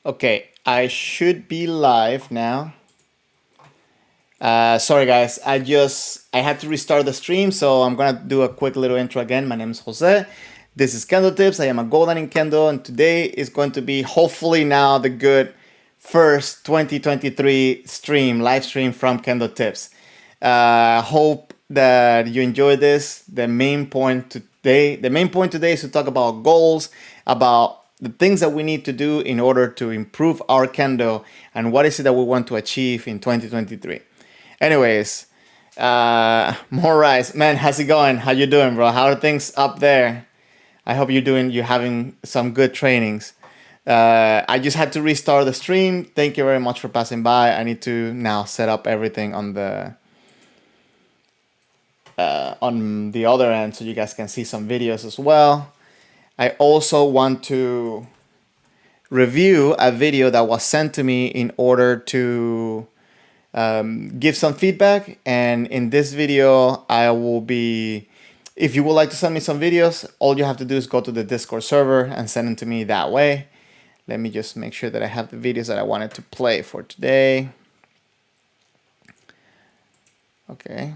Okay, I should be live now. Sorry guys, I had to restart the stream, so I'm gonna do a quick little intro again. My name is Jose. This is Kendo Tips. I am a golden in Kendo, and today is going to be hopefully now the good first 2023 live stream from Kendo Tips. Hope that you enjoy this. The main point today is to talk about goals, about the things that we need to do in order to improve our Kendo, and what is it that we want to achieve in 2023. Anyways, more rise, man. How's it going? How you doing, bro? How are things up there? I hope you're having some good trainings. I just had to restart the stream. Thank you very much for passing by. I need to now set up everything on the other end so you guys can see some videos as well. I also want to review a video that was sent to me in order to give some feedback. And in this video, if you would like to send me some videos, all you have to do is go to the Discord server and send them to me that way. Let me just make sure that I have the videos that I wanted to play for today. Okay.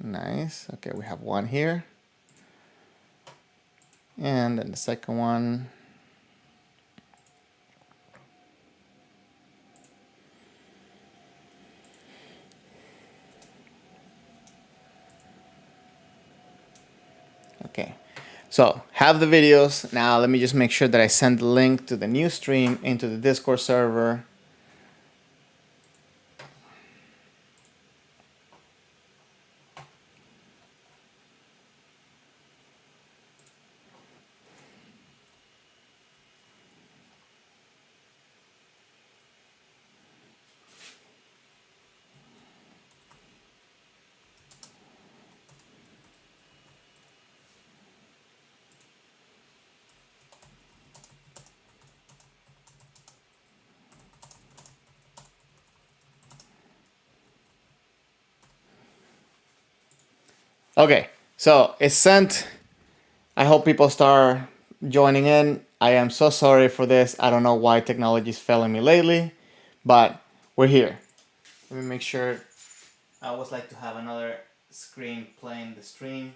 Nice. Okay, we have one here. And then the second one. Okay, so have the videos. Now let me just make sure that I send the link to the new stream into the Discord server. Okay, so it's sent. I hope people start joining in. I am so sorry for this. I don't know why technology is failing me lately, but we're here. Let me make sure. I always like to have another screen playing the stream.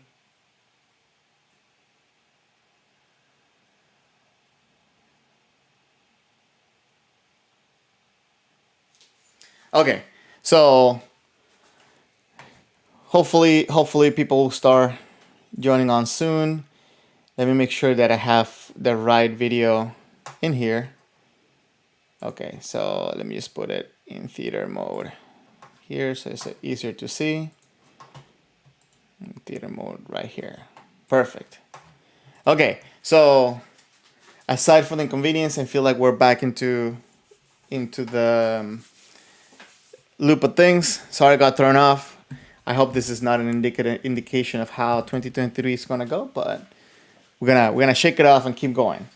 Okay, so hopefully people will start joining on soon. Let me make sure that I have the right video in here. Okay, so let me just put it in theater mode here so it's easier to see. Theater mode right here. Perfect. Okay, so aside from the inconvenience, I feel like we're back into the loop of things. Sorry I got thrown off. I hope this is not an indication of how 2023 is gonna go, but we're gonna shake it off and keep going.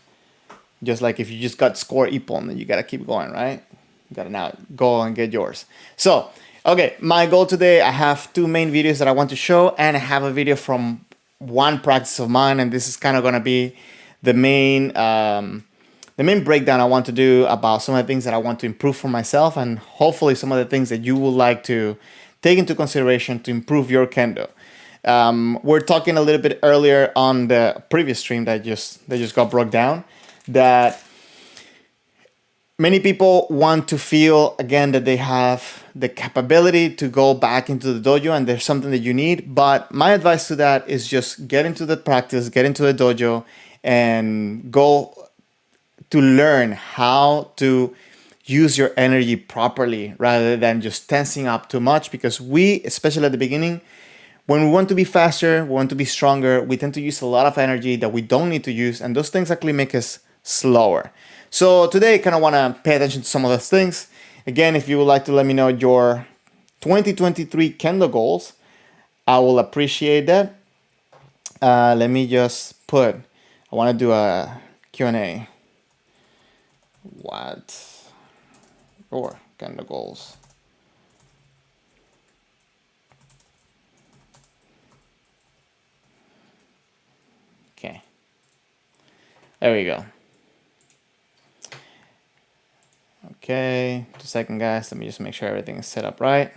Just like if you just got score Ippon, then you gotta keep going, right? You gotta now go and get yours. So, okay, my goal today, I have two main videos that I want to show, and I have a video from one practice of mine, and this is kind of gonna be the main breakdown I want to do about some of the things that I want to improve for myself, and hopefully some of the things that you would like to take into consideration to improve your Kendo. We're talking a little bit earlier on the previous stream that just got broke down, that many people want to feel again that they have the capability to go back into the dojo and there's something that you need. But my advice to that is just get into the practice, get into the dojo, and go to learn how to use your energy properly rather than just tensing up too much. Because we, especially at the beginning, when we want to be faster, we want to be stronger, we tend to use a lot of energy that we don't need to use, and those things actually make us slower. So today I kind of want to pay attention to some of those things. Again, if you would like to let me know your 2023 Kendo goals, I will appreciate that. Let me just put, I want to do a Q&A. What your Kendo goals? Okay. There we go. Okay, 2 seconds, guys. Let me just make sure everything is set up right.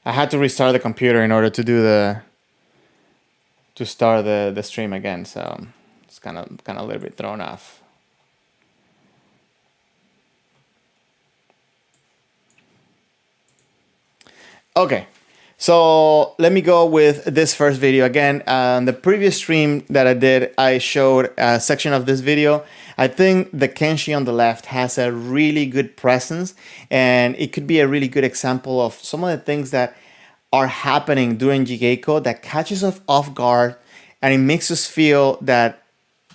I had to restart the computer in order to do to start the stream again, so it's kind of a little bit thrown off. Okay, so let me go with this first video again. The previous stream that I did, I showed a section of this video. I think the Kenshi on the left has a really good presence, and it could be a really good example of some of the things that are happening during Jigeiko that catches us off guard, and it makes us feel that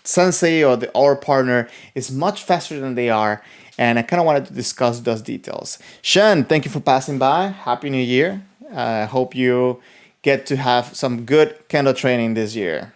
sensei or our partner is much faster than they are. And I kind of wanted to discuss those details. Shen, thank you for passing by. Happy New Year. I hope you get to have some good Kendo training this year.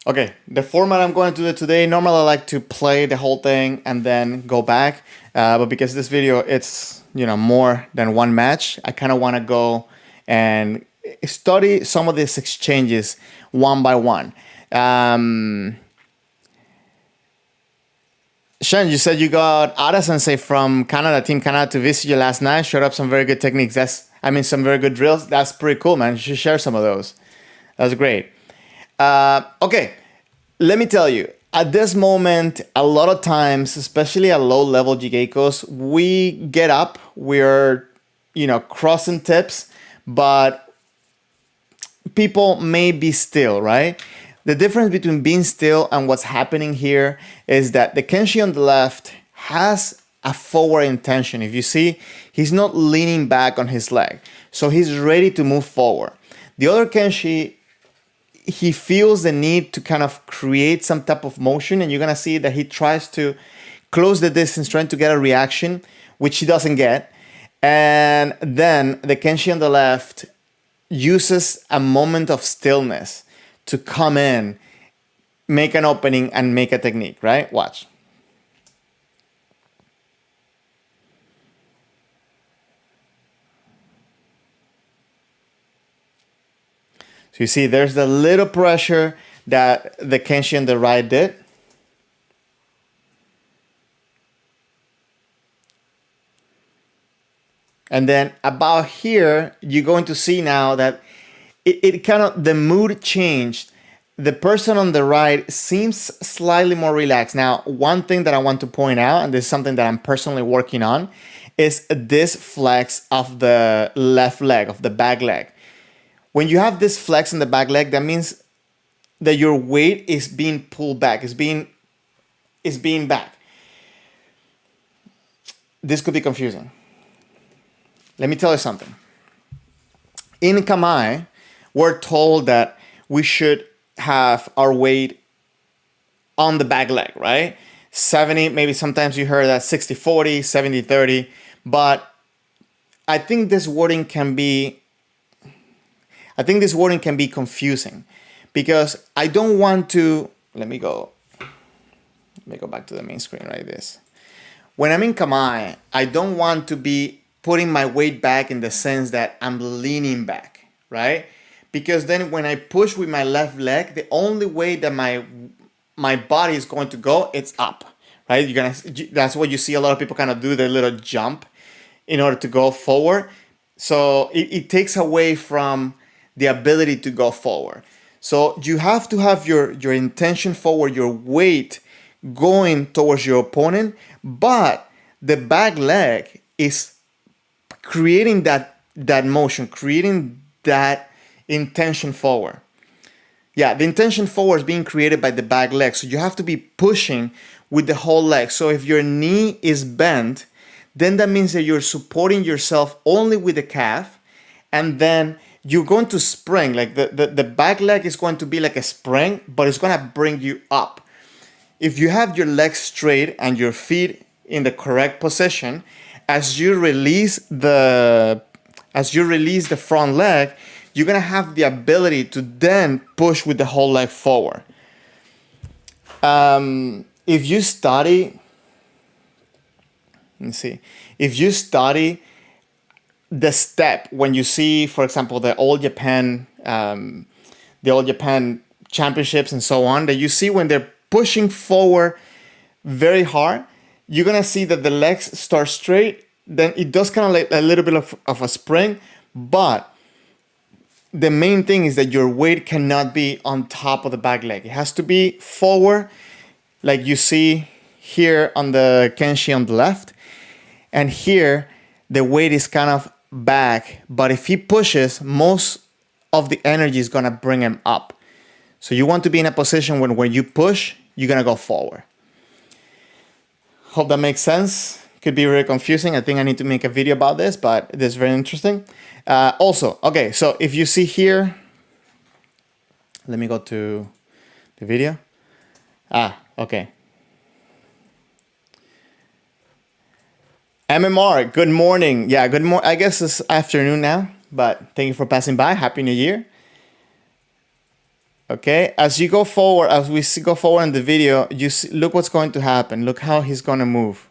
Okay, the format I'm going to do today, normally I like to play the whole thing and then go back. But because this video, it's, more than one match, I kind of want to go and study some of these exchanges one by one. Shen, you said you got Ada Sensei from Canada, Team Canada, to visit you last night. Showed up some very good techniques. Some very good drills. That's pretty cool, man. You should share some of those. That's great. Okay, let me tell you, at this moment, a lot of times, especially at low level Jigeikos, we get up, we're, crossing tips, but people may be still, right? The difference between being still and what's happening here is that the Kenshi on the left has a forward intention. If you see, he's not leaning back on his leg, so he's ready to move forward. The other Kenshi, he feels the need to kind of create some type of motion, and you're gonna see that he tries to close the distance, trying to get a reaction, which he doesn't get. And then the Kenshi on the left uses a moment of stillness to come in, make an opening, and make a technique, right? Watch. So you see, there's the little pressure that the Kenshi on the right did. And then about here, you're going to see now that it kind of, the mood changed. The person on the right seems slightly more relaxed. Now, one thing that I want to point out, and this is something that I'm personally working on, is this flex of the left leg, of the back leg. When you have this flex in the back leg, that means that your weight is being pulled back, is being back. This could be confusing. Let me tell you something. In Kamae, we're told that we should have our weight on the back leg, right? 70, maybe sometimes you heard that 60-40, 70-30, but I think this wording can be confusing, because I don't want to, let me go back to the main screen like this. When I'm in Kamae, I don't want to be putting my weight back in the sense that I'm leaning back, right? Because then when I push with my left leg, the only way that my body is going to go, it's up, right? That's what you see a lot of people kind of do, the little jump in order to go forward. So it takes away from the ability to go forward. So you have to have your intention forward, your weight going towards your opponent, but the back leg is creating that motion, creating that intention forward. Yeah, the intention forward is being created by the back leg. So you have to be pushing with the whole leg. So if your knee is bent, then that means that you're supporting yourself only with the calf, and then you're going to spring. Like the back leg is going to be like a spring, but it's going to bring you up. If you have your legs straight and your feet in the correct position, as you release the as you release the front leg, you're gonna have the ability to then push with the whole leg forward. If you study, let me see, if you study the step when you see, for example, the All Japan championships and so on, that you see when they're pushing forward very hard, you're gonna see that the legs start straight. Then it does kind of like a little bit of a spring, but the main thing is that your weight cannot be on top of the back leg. It has to be forward, like you see here on the Kenshi on the left. And here, the weight is kind of back. But if he pushes, most of the energy is gonna bring him up. So you want to be in a position when you push, you're gonna go forward. Hope that makes sense. Could be very confusing. I think I need to make a video about this, but it is very interesting. Also, okay, so if you see here, let me go to the video. Okay. MMR, good morning. Yeah, good morning. I guess it's afternoon now, but thank you for passing by. Happy New Year. Okay, as you go forward, as we go forward in the video, you see, look what's going to happen. Look how he's going to move.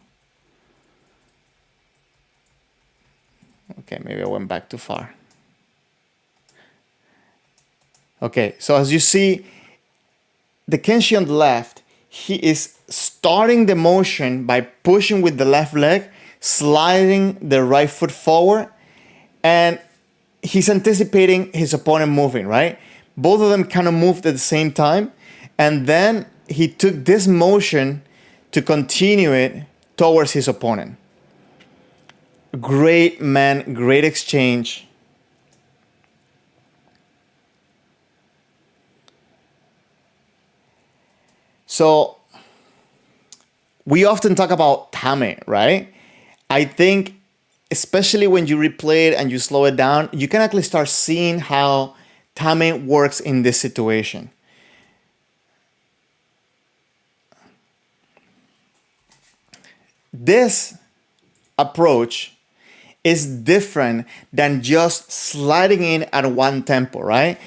Okay, maybe I went back too far. Okay, so as you see, the Kenshi on the left, he is starting the motion by pushing with the left leg, sliding the right foot forward, and he's anticipating his opponent moving, right? Both of them kind of moved at the same time, and then he took this motion to continue it towards his opponent. Great, man, great exchange. So we often talk about tame, right? I think especially when you replay it and you slow it down, you can actually start seeing how tame works in this situation. This approach is different than just sliding in at one tempo, right?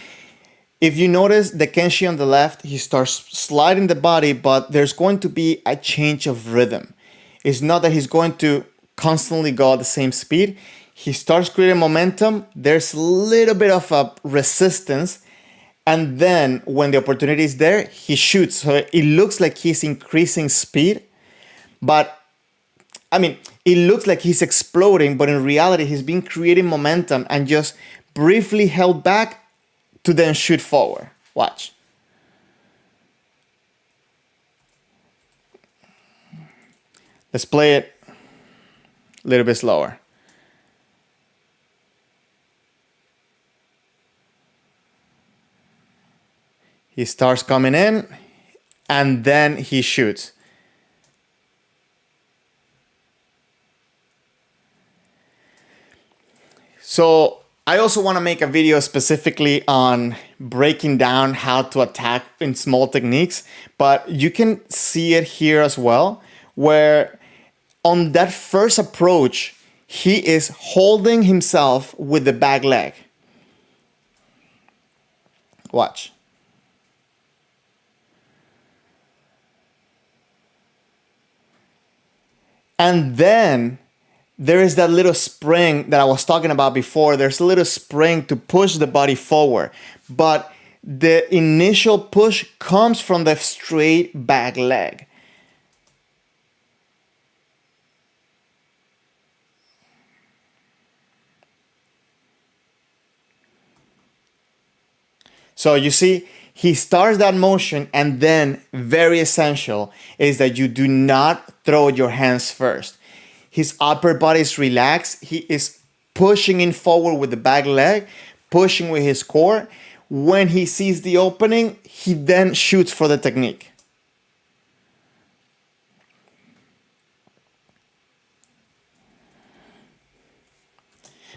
If you notice the Kenshi on the left, he starts sliding the body, but there's going to be a change of rhythm. It's not that he's going to constantly go at the same speed. He starts creating momentum. There's a little bit of a resistance. And then when the opportunity is there, he shoots. So it looks like he's increasing speed, but I mean, it looks like he's exploding, but in reality, he's been creating momentum and just briefly held back to then shoot forward. Watch. Let's play it a little bit slower. He starts coming in and then he shoots. So I also want to make a video specifically on breaking down how to attack in small techniques, but you can see it here as well, where on that first approach, he is holding himself with the back leg. Watch. And then there is that little spring that I was talking about before. There's a little spring to push the body forward. But the initial push comes from the straight back leg. So you see, he starts that motion, and then very essential is that you do not throw your hands first. His upper body is relaxed. He is pushing in forward with the back leg, pushing with his core. When he sees the opening, he then shoots for the technique.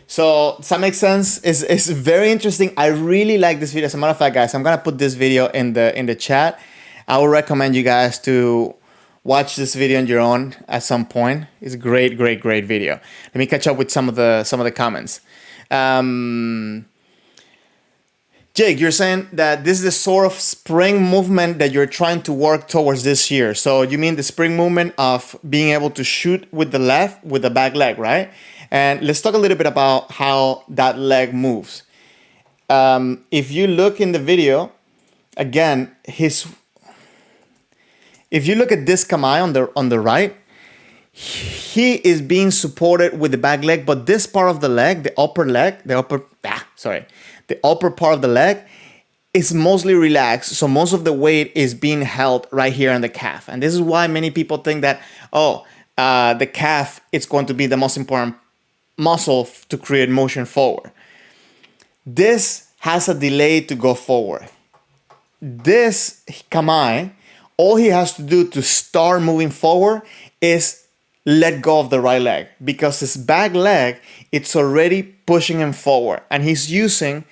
So does that make sense? It's very interesting. I really like this video. As a matter of fact, guys, I'm gonna put this video in the chat. I would recommend you guys to watch this video on your own at some point. It's a great, great, great video. Let me catch up with some of the comments. Jake, you're saying that this is the sort of spring movement that you're trying to work towards this year. So you mean the spring movement of being able to shoot with the left, with the back leg, right? And let's talk a little bit about how that leg moves. If you look in the video, again, if you look at this kamae on the right, he is being supported with the back leg, but this part of the leg, the upper part of the leg is mostly relaxed. So most of the weight is being held right here on the calf. And this is why many people think that, the calf is going to be the most important muscle to create motion forward. This has a delay to go forward. This kamae, all he has to do to start moving forward is let go of the right leg, because his back leg, it's already pushing him forward, and he's using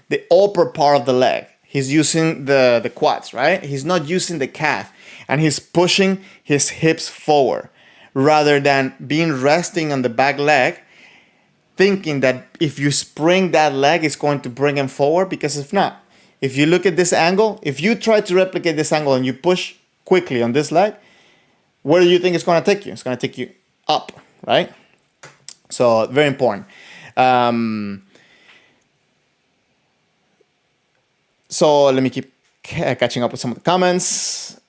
the upper part of the leg. He's using the quads, right? He's not using the calf, and he's pushing his hips forward rather than being resting on the back leg, thinking that if you spring that leg, it's going to bring him forward, because if not, if you look at this angle, if you try to replicate this angle and you push quickly on this leg, where do you think it's going to take you? It's going to take you up, right? So very important. So let me keep catching up with some of the comments.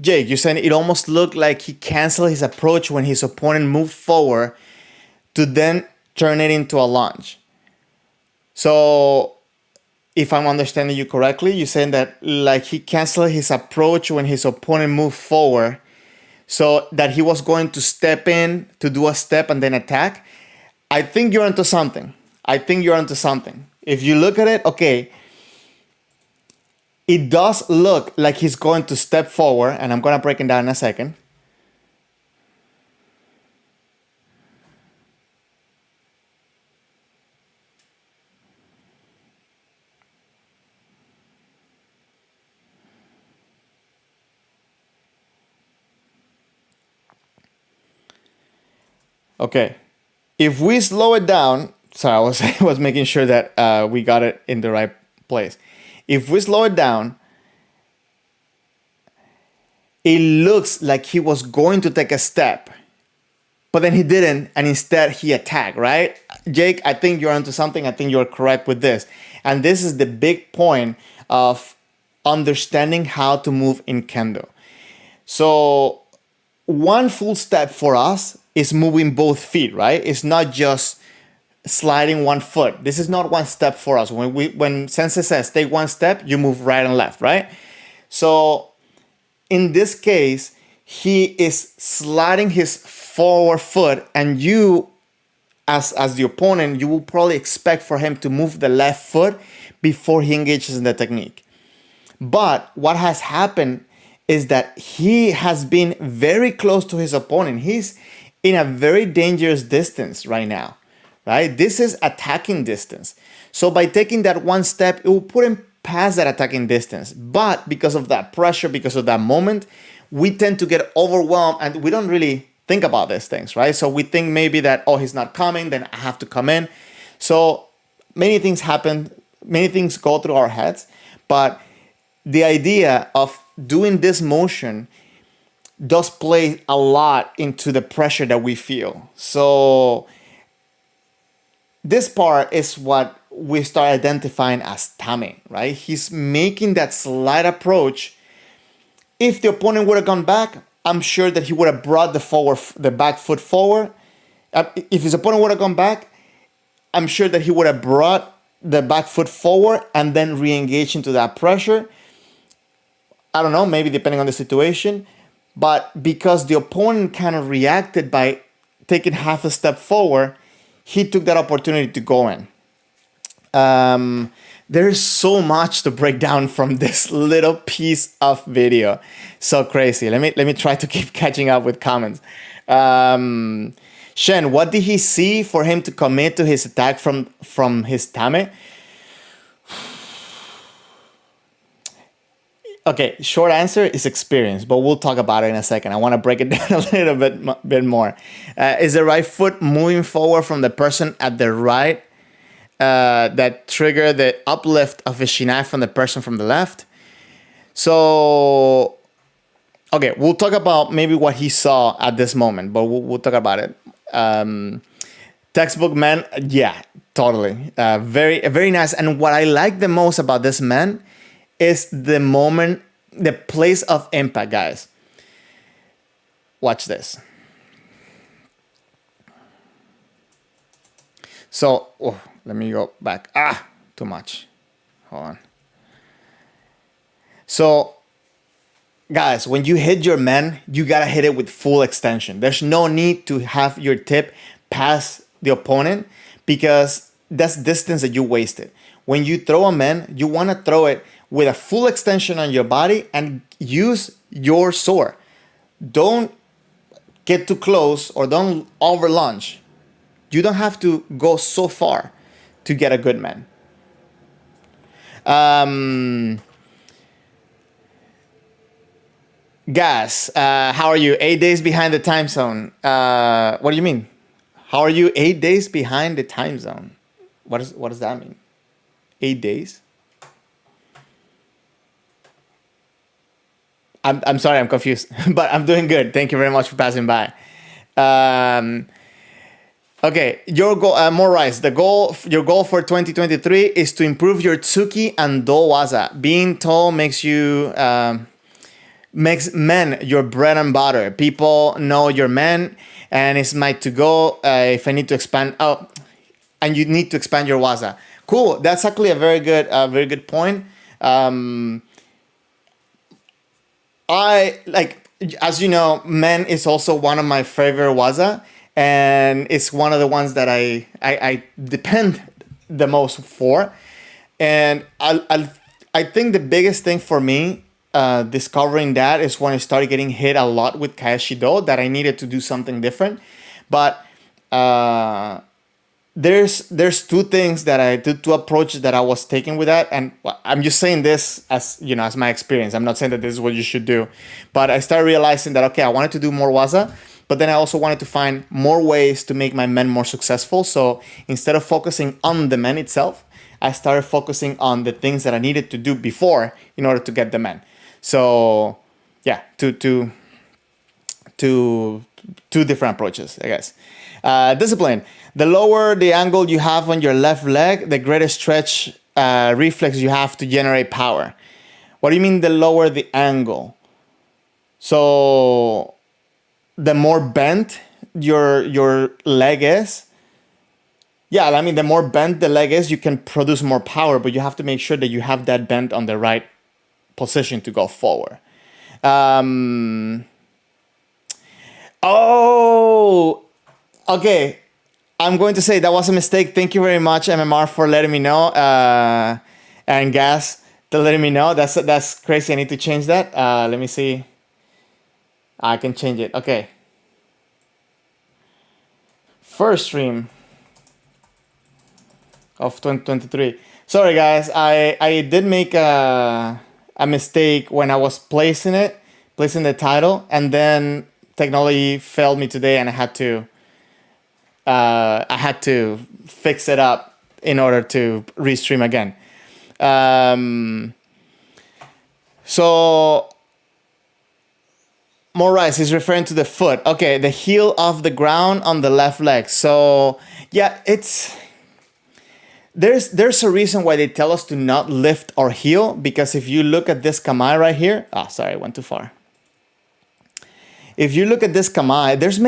Jake, you're saying it almost looked like he canceled his approach when his opponent moved forward to then turn it into a lunge. So if I'm understanding you correctly, you're saying that like he canceled his approach when his opponent moved forward, so that he was going to step in to do a step and then attack. I think you're onto something. If you look at it, okay, it does look like he's going to step forward, and I'm going to break it down in a second. Okay, if we slow it down, sorry, I was making sure that we got it in the right place. If we slow it down, it looks like he was going to take a step, but then he didn't, and instead he attacked, right? Jake, I think you're onto something. I think you're correct with this. And this is the big point of understanding how to move in Kendo. So one full step for us is moving both feet, right? It's not just sliding one foot. This is not one step for us. When Sensei says take one step, you move right and left, right? So in this case, he is sliding his forward foot, and you, as the opponent, you will probably expect for him to move the left foot before he engages in the technique. But what has happened is that he has been very close to his opponent. He's in a very dangerous distance right now, right? This is attacking distance. So by taking that one step, it will put him past that attacking distance. But because of that pressure, because of that moment, we tend to get overwhelmed, and we don't really think about these things, right? So we think maybe that, oh, he's not coming, then I have to come in. So many things happen, many things go through our heads, but the idea of doing this motion does play a lot into the pressure that we feel. So this part is what we start identifying as tame, right? He's making that slight approach. If the opponent would have gone back, I'm sure that he would have brought the back foot forward. If his opponent would have gone back, I'm sure that he would have brought the back foot forward and then re-engage into that pressure. I don't know, maybe depending on the situation. But because the opponent kind of reacted by taking half a step forward, he took that opportunity to go in. There's so much to break down from this little piece of video. So crazy. Let me try to keep catching up with comments. Shen, what did he see for him to commit to his attack from his tame? Okay, short answer is experience, but we'll talk about it in a second. I want to break it down a little bit more. Is the right foot moving forward from the person at the right that trigger the uplift of his shinai from the person from the left? So, okay, we'll talk about maybe what he saw at this moment, but we'll talk about it. Textbook man, yeah, totally. Very nice. And what I like the most about this man is the moment, the place of impact, guys. Watch this. So, let me go back. Too much. Hold on. So, guys, when you hit your man, you gotta hit it with full extension. There's no need to have your tip pass the opponent because that's distance that you wasted. When you throw a man, you wanna throw it with a full extension on your body and use your sword. Don't get too close or don't over lunge. You don't have to go so far to get a good man. Gas, how are you? 8 days behind the time zone. What do you mean? How are you 8 days behind the time zone? What does that mean? 8 days? I'm sorry, I'm confused, but I'm doing good. Thank you very much for passing by. Okay, your goal, more rice. Your goal for 2023 is to improve your tsuki and do waza. Being tall makes men your bread and butter. People know your men, and it's my to go. If I need to expand, and you need to expand your waza. Cool. That's actually a very good point. I like, as you know, men is also one of my favorite waza, and it's one of the ones that I depend the most for. And I think the biggest thing for me discovering that is when I started getting hit a lot with Kaeshido, that I needed to do something different. But there's two things that I did, two approaches that I was taking with that, and I'm just saying this as as my experience. I'm not saying that this is what you should do, but I started realizing that okay, I wanted to do more waza, but then I also wanted to find more ways to make my men more successful. So instead of focusing on the men itself, I started focusing on the things that I needed to do before in order to get the men. So yeah, two different approaches, I guess. Discipline. The lower the angle you have on your left leg, the greater stretch reflex you have to generate power. What do you mean the lower the angle? So the more bent your leg is, yeah, I mean the more bent the leg is, you can produce more power, but you have to make sure that you have that bent on the right position to go forward. Okay. I'm going to say that was a mistake. Thank you very much, MMR, for letting me know. And Gas to letting me know. That's crazy. I need to change that. Let me see. I can change it. Okay. First stream of 2023. Sorry, guys. I did make a mistake when I was placing the title, and then technology failed me today, and I had to fix it up in order to restream again. So Morais is referring to the foot. Okay, the heel of the ground on the left leg. So yeah, there's a reason why they tell us to not lift our heel, because if you look at this kamae right here, sorry, I went too far. If you look at this kamae, there's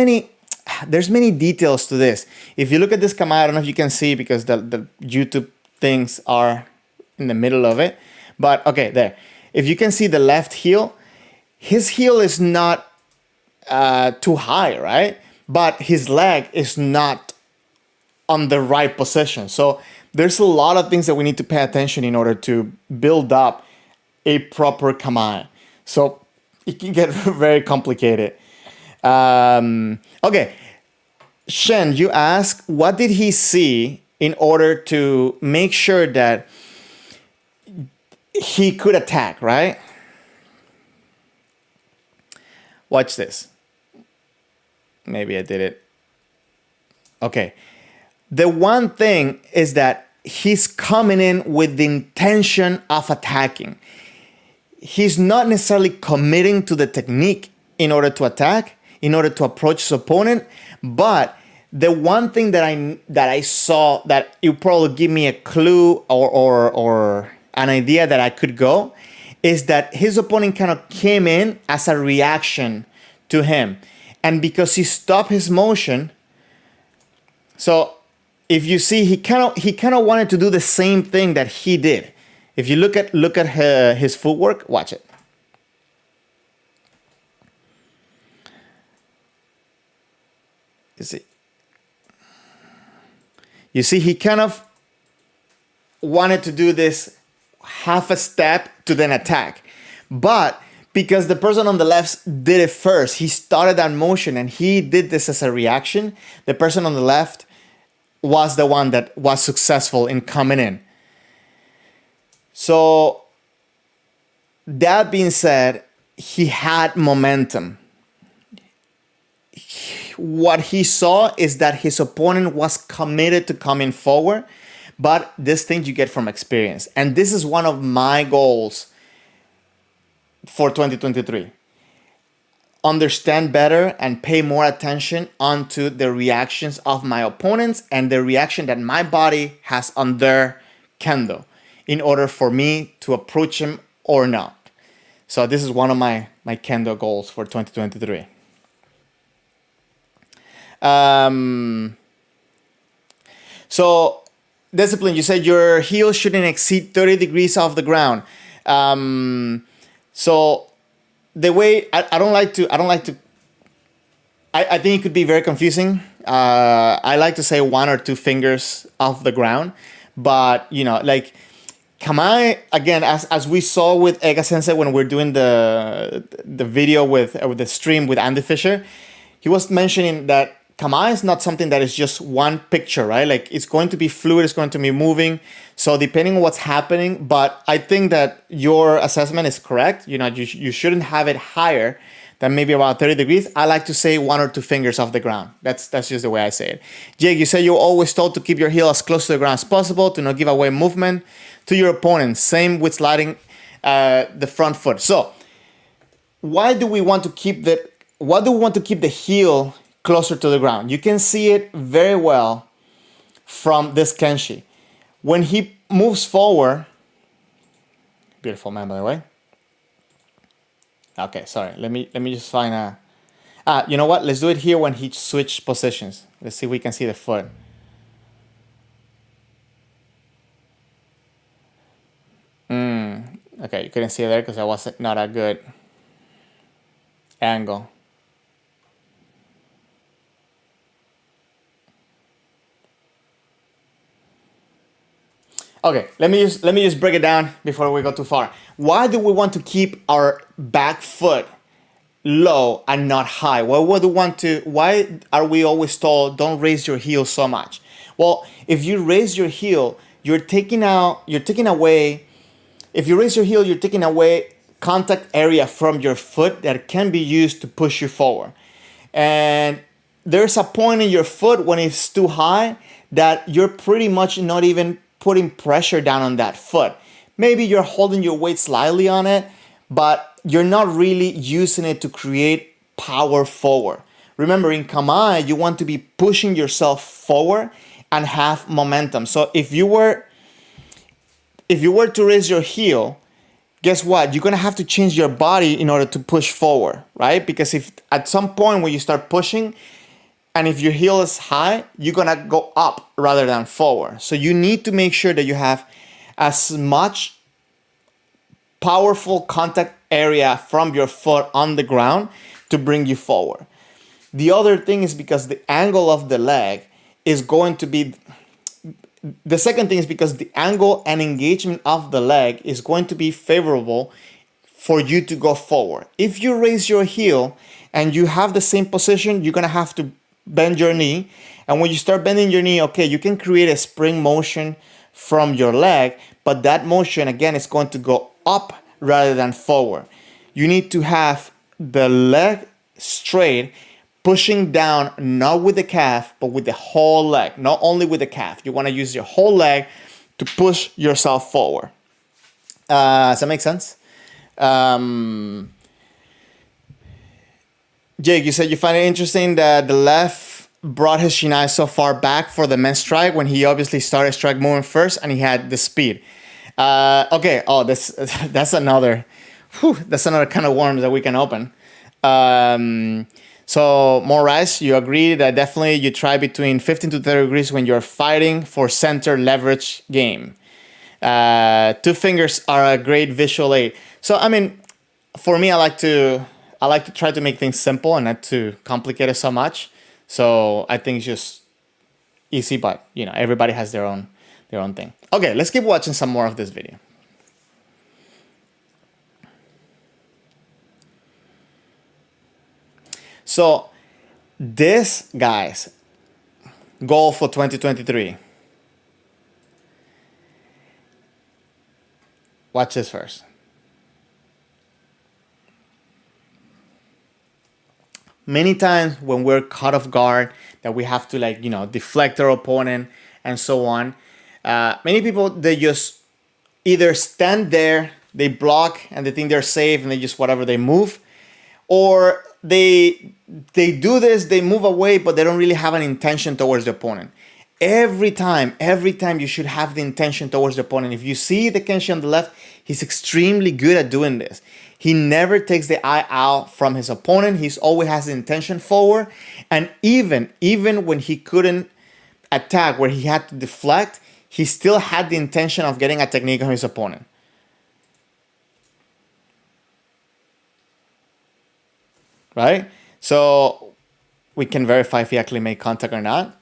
many details to this. If you look at this kamae, I don't know if you can see because the YouTube things are in the middle of it. But okay, there. If you can see the left heel, his heel is not too high, right? But his leg is not on the right position. So there's a lot of things that we need to pay attention in order to build up a proper kamae. So it can get very complicated. Okay, Shen, you ask, what did he see in order to make sure that he could attack, right? Watch this. Maybe I did it. Okay. The one thing is that he's coming in with the intention of attacking. He's not necessarily committing to the technique in order to attack, in order to approach his opponent. But the one thing that I saw that it probably give me a clue or an idea that I could go is that his opponent kind of came in as a reaction to him. And because he stopped his motion, so if you see, he kind of wanted to do the same thing that he did. If you look at his footwork, watch it. You see, he kind of wanted to do this half a step to then attack. But because the person on the left did it first, he started that motion and he did this as a reaction, the person on the left was the one that was successful in coming in. So that being said, he had momentum. What he saw is that his opponent was committed to coming forward, but this thing you get from experience. And this is one of my goals for 2023. Understand better and pay more attention onto the reactions of my opponents and the reaction that my body has on their kendo in order for me to approach him or not. So this is one of my kendo goals for 2023. So discipline, you said your heel shouldn't exceed 30 degrees off the ground. So the way I think it could be very confusing. I like to say 1 or 2 fingers off the ground, but like Kamae, again, as we saw with Ega Sensei when we're doing the video with the stream with Andy Fisher, he was mentioning that Kamae is not something that is just one picture, right? Like it's going to be fluid, it's going to be moving. So depending on what's happening, but I think that your assessment is correct. You shouldn't have it higher than maybe about 30 degrees. I like to say 1 or 2 fingers off the ground. That's just the way I say it. Jake, you said you're always told to keep your heel as close to the ground as possible to not give away movement to your opponent. Same with sliding the front foot. So why do we want to keep the heel closer to the ground? You can see it very well from this Kenshi. When he moves forward, beautiful man, by the way. Okay, sorry. Let me just find a. You know what? Let's do it here when he switched positions. Let's see if we can see the foot. Okay, you couldn't see it there because that was not a good angle. Okay, let me just break it down before we go too far. Why do we want to keep our back foot low and not high? Why are we always told don't raise your heel so much? Well, if you raise your heel, you're taking away contact area from your foot that can be used to push you forward. And there's a point in your foot when it's too high that you're pretty much not even putting pressure down on that foot. Maybe you're holding your weight slightly on it, but you're not really using it to create power forward. Remember, in Kamae, you want to be pushing yourself forward and have momentum. So if you were to raise your heel, guess what? You're gonna have to change your body in order to push forward, right? Because if at some point when you start pushing, and if your heel is high, you're gonna go up rather than forward. So you need to make sure that you have as much powerful contact area from your foot on the ground to bring you forward. The other thing is because the angle of the leg is going to be, the second thing is because the angle and engagement of the leg is going to be favorable for you to go forward. If you raise your heel and you have the same position, you're gonna have to bend your knee. And when you start bending your knee, okay, you can create a spring motion from your leg, but that motion, again, is going to go up rather than forward. You need to have the leg straight, pushing down, not with the calf, but with the whole leg. Not only with the calf. You want to use your whole leg to push yourself forward. Does that make sense? Jake, you said you find it interesting that the left brought his shinai so far back for the men's strike when he obviously started strike moving first and he had the speed. Okay. Oh, that's another kind of worms that we can open. So, Moraes, you agree that definitely you try between 15 to 30 degrees when you're fighting for center leverage game. Two fingers are a great visual aid. So, I mean, for me, I like to try to make things simple and not to complicate it so much. So I think it's just easy, but everybody has their own thing. Okay, let's keep watching some more of this video. So this, guys, goal for 2023. Watch this first. Many times when we're caught off guard, that we have to deflect our opponent and so on. Many people, they just either stand there, they block and they think they're safe and they just whatever they move, or they do this, they move away, but they don't really have an intention towards the opponent. Every time you should have the intention towards the opponent. If you see the Kenshi on the left, he's extremely good at doing this. He never takes the eye out from his opponent. He's always has the intention forward. And even when he couldn't attack, where he had to deflect, he still had the intention of getting a technique on his opponent. Right? So we can verify if he actually made contact or not.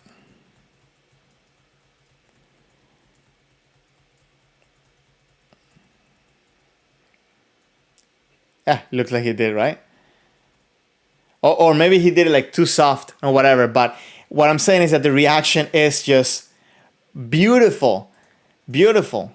Yeah, looks like he did, right? Or maybe he did it like too soft or whatever. But what I'm saying is that the reaction is just beautiful. Beautiful.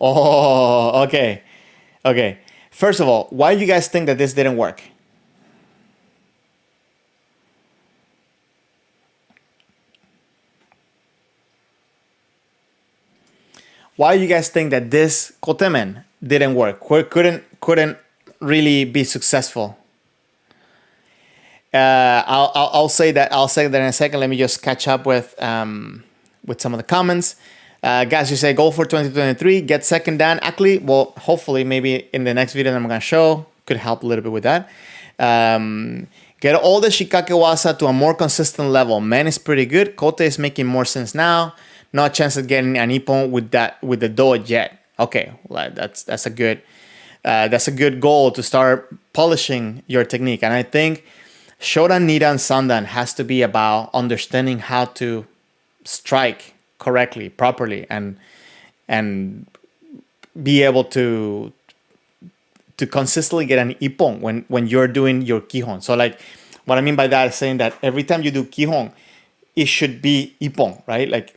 Oh, okay. Okay. First of all, why do you guys think that this didn't work? Why do you guys think that this kotemen didn't work? Couldn't really be successful? I'll say that in a second. Let me just catch up with some of the comments. Guys, you say goal for 2023, get second dan. Actually, well, hopefully, maybe in the next video that I'm going to show, could help a little bit with that. Get all the shikake wasa to a more consistent level. Men is pretty good. Kote is making more sense now. No chance of getting an ippon with the do yet. Okay, well, that's a good goal to start polishing your technique. And I think Shodan, Nida, and Sandan has to be about understanding how to strike correctly, properly, and be able to consistently get an ippon when you're doing your kihon. So like what I mean by that is saying that every time you do kihon, it should be ippon, right? Like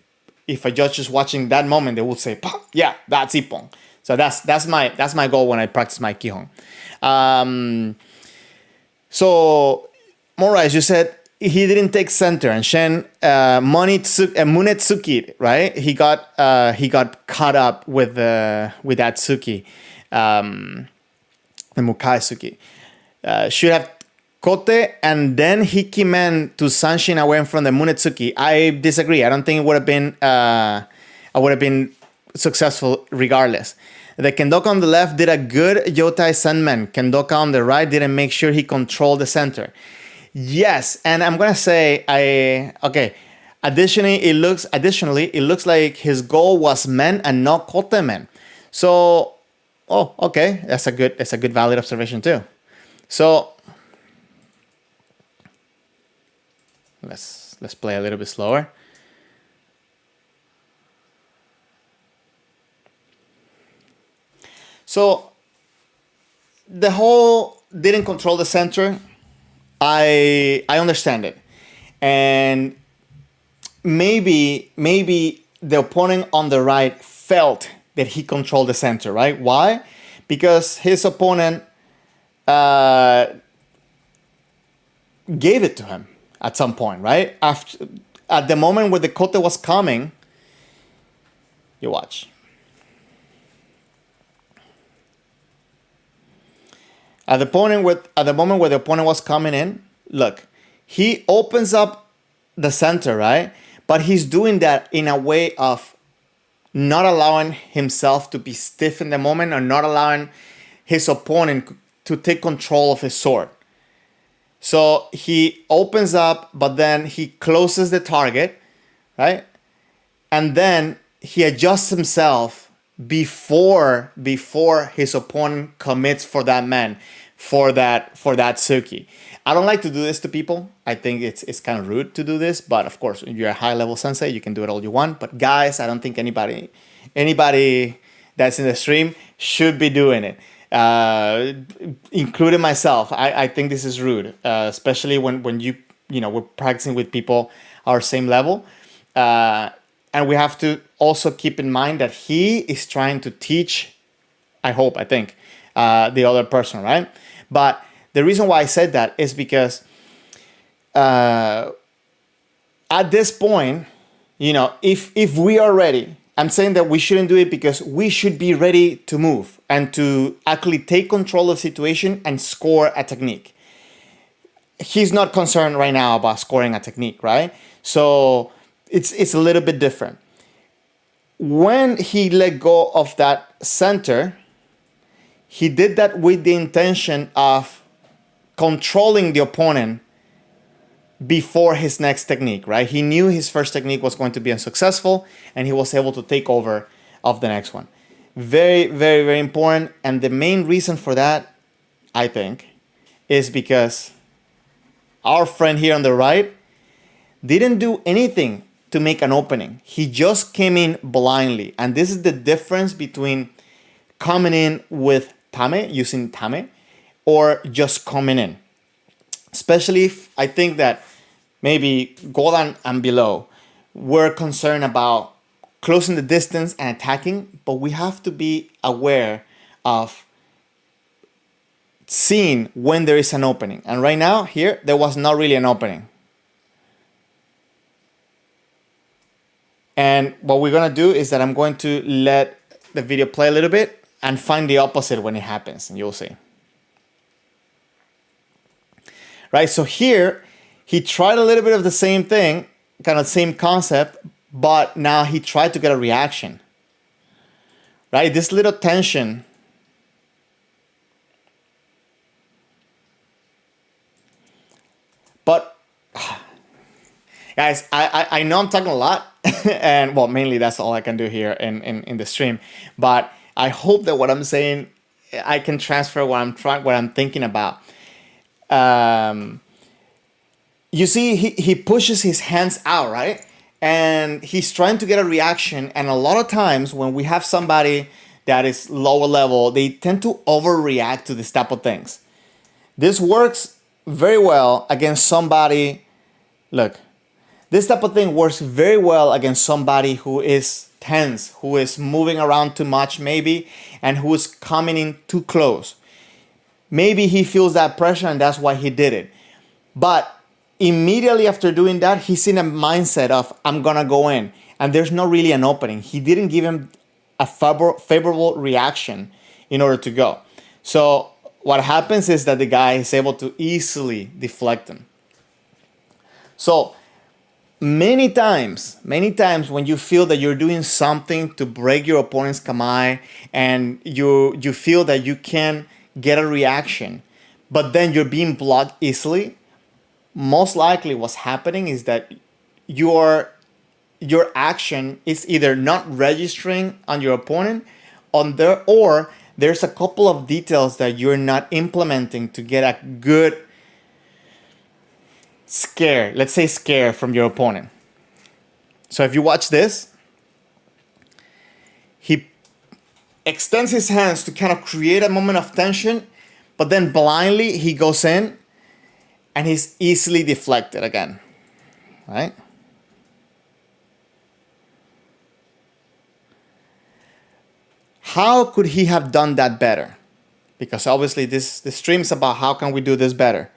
if a judge is watching that moment, they will say, yeah, that's ippon. So that's my goal when I practice my kihon. So Moraes, you said he didn't take center, and Shen Munetsuki, right? He got caught up with that Tsuki, the Mukai Tsuki. Should have Kote and then Hikimen to Sanshin away from the Munetsuki. I disagree. I don't think it would have been I would have been successful regardless. The Kendoka on the left did a good Yotai Senmen. Kendoka on the right didn't make sure he controlled the center. Yes, and I'm gonna say Additionally, it looks like his goal was men and not kote men. So, okay, that's a good valid observation too. So let's play a little bit slower. So the whole didn't control the center. I understand it, and maybe the opponent on the right felt that he controlled the center, right? Why? Because his opponent gave it to him at some point, right? At the moment where the kote was coming, you watch. At the moment where the opponent was coming in, look, he opens up the center, right? But he's doing that in a way of not allowing himself to be stiff in the moment, or not allowing his opponent to take control of his sword. So he opens up, but then he closes the target, right? And then he adjusts himself before his opponent commits for that man, for that tsuki. I don't like to do this to people. I think it's kind of rude to do this, but of course, if you're a high level sensei, you can do it all you want. But guys, I don't think anybody that's in the stream should be doing it, including myself. I think this is rude, especially when we're practicing with people our same level. And we have to also keep in mind that he is trying to teach, I think, the other person, right? But the reason why I said that is because at this point, if we are ready, I'm saying that we shouldn't do it because we should be ready to move and to actually take control of the situation and score a technique. He's not concerned right now about scoring a technique, right? So it's a little bit different. When he let go of that center, he did that with the intention of controlling the opponent before his next technique, right? He knew his first technique was going to be unsuccessful, and he was able to take over of the next one. Very, very, very important. And the main reason for that, I think, is because our friend here on the right didn't do anything to make an opening. He just came in blindly. And this is the difference between coming in with tame, using tame, or just coming in. Especially if I think that maybe Godan and below were concerned about closing the distance and attacking, but we have to be aware of seeing when there is an opening. And right now, here, there was not really an opening. And what we're going to do is that I'm going to let the video play a little bit and find the opposite when it happens, and you'll see. Right, so here, he tried a little bit of the same thing, kind of same concept, but now he tried to get a reaction. Right, this little tension. But, guys, I know I'm talking a lot, and well, mainly that's all I can do here in the stream. But I hope that what I'm saying, I can transfer what I'm thinking about. You see, he pushes his hands out, right? And he's trying to get a reaction. And a lot of times when we have somebody that is lower level, they tend to overreact to this type of things. This works very well against somebody. Look, this type of thing works very well against somebody who is tense, who is moving around too much maybe, and who is coming in too close. Maybe he feels that pressure and that's why he did it. But immediately after doing that, he's in a mindset of, I'm gonna go in. And there's not really an opening. He didn't give him a favorable reaction in order to go. So what happens is that the guy is able to easily deflect him. So many times when you feel that you're doing something to break your opponent's kamae and you feel that you can get a reaction, but then you're being blocked easily, most likely what's happening is that your action is either not registering on your opponent or there's a couple of details that you're not implementing to get a good scare, let's say scare from your opponent. So if you watch this, he extends his hands to kind of create a moment of tension, but then blindly he goes in and he's easily deflected again, right? How could he have done that better? Because obviously this stream is about how can we do this better.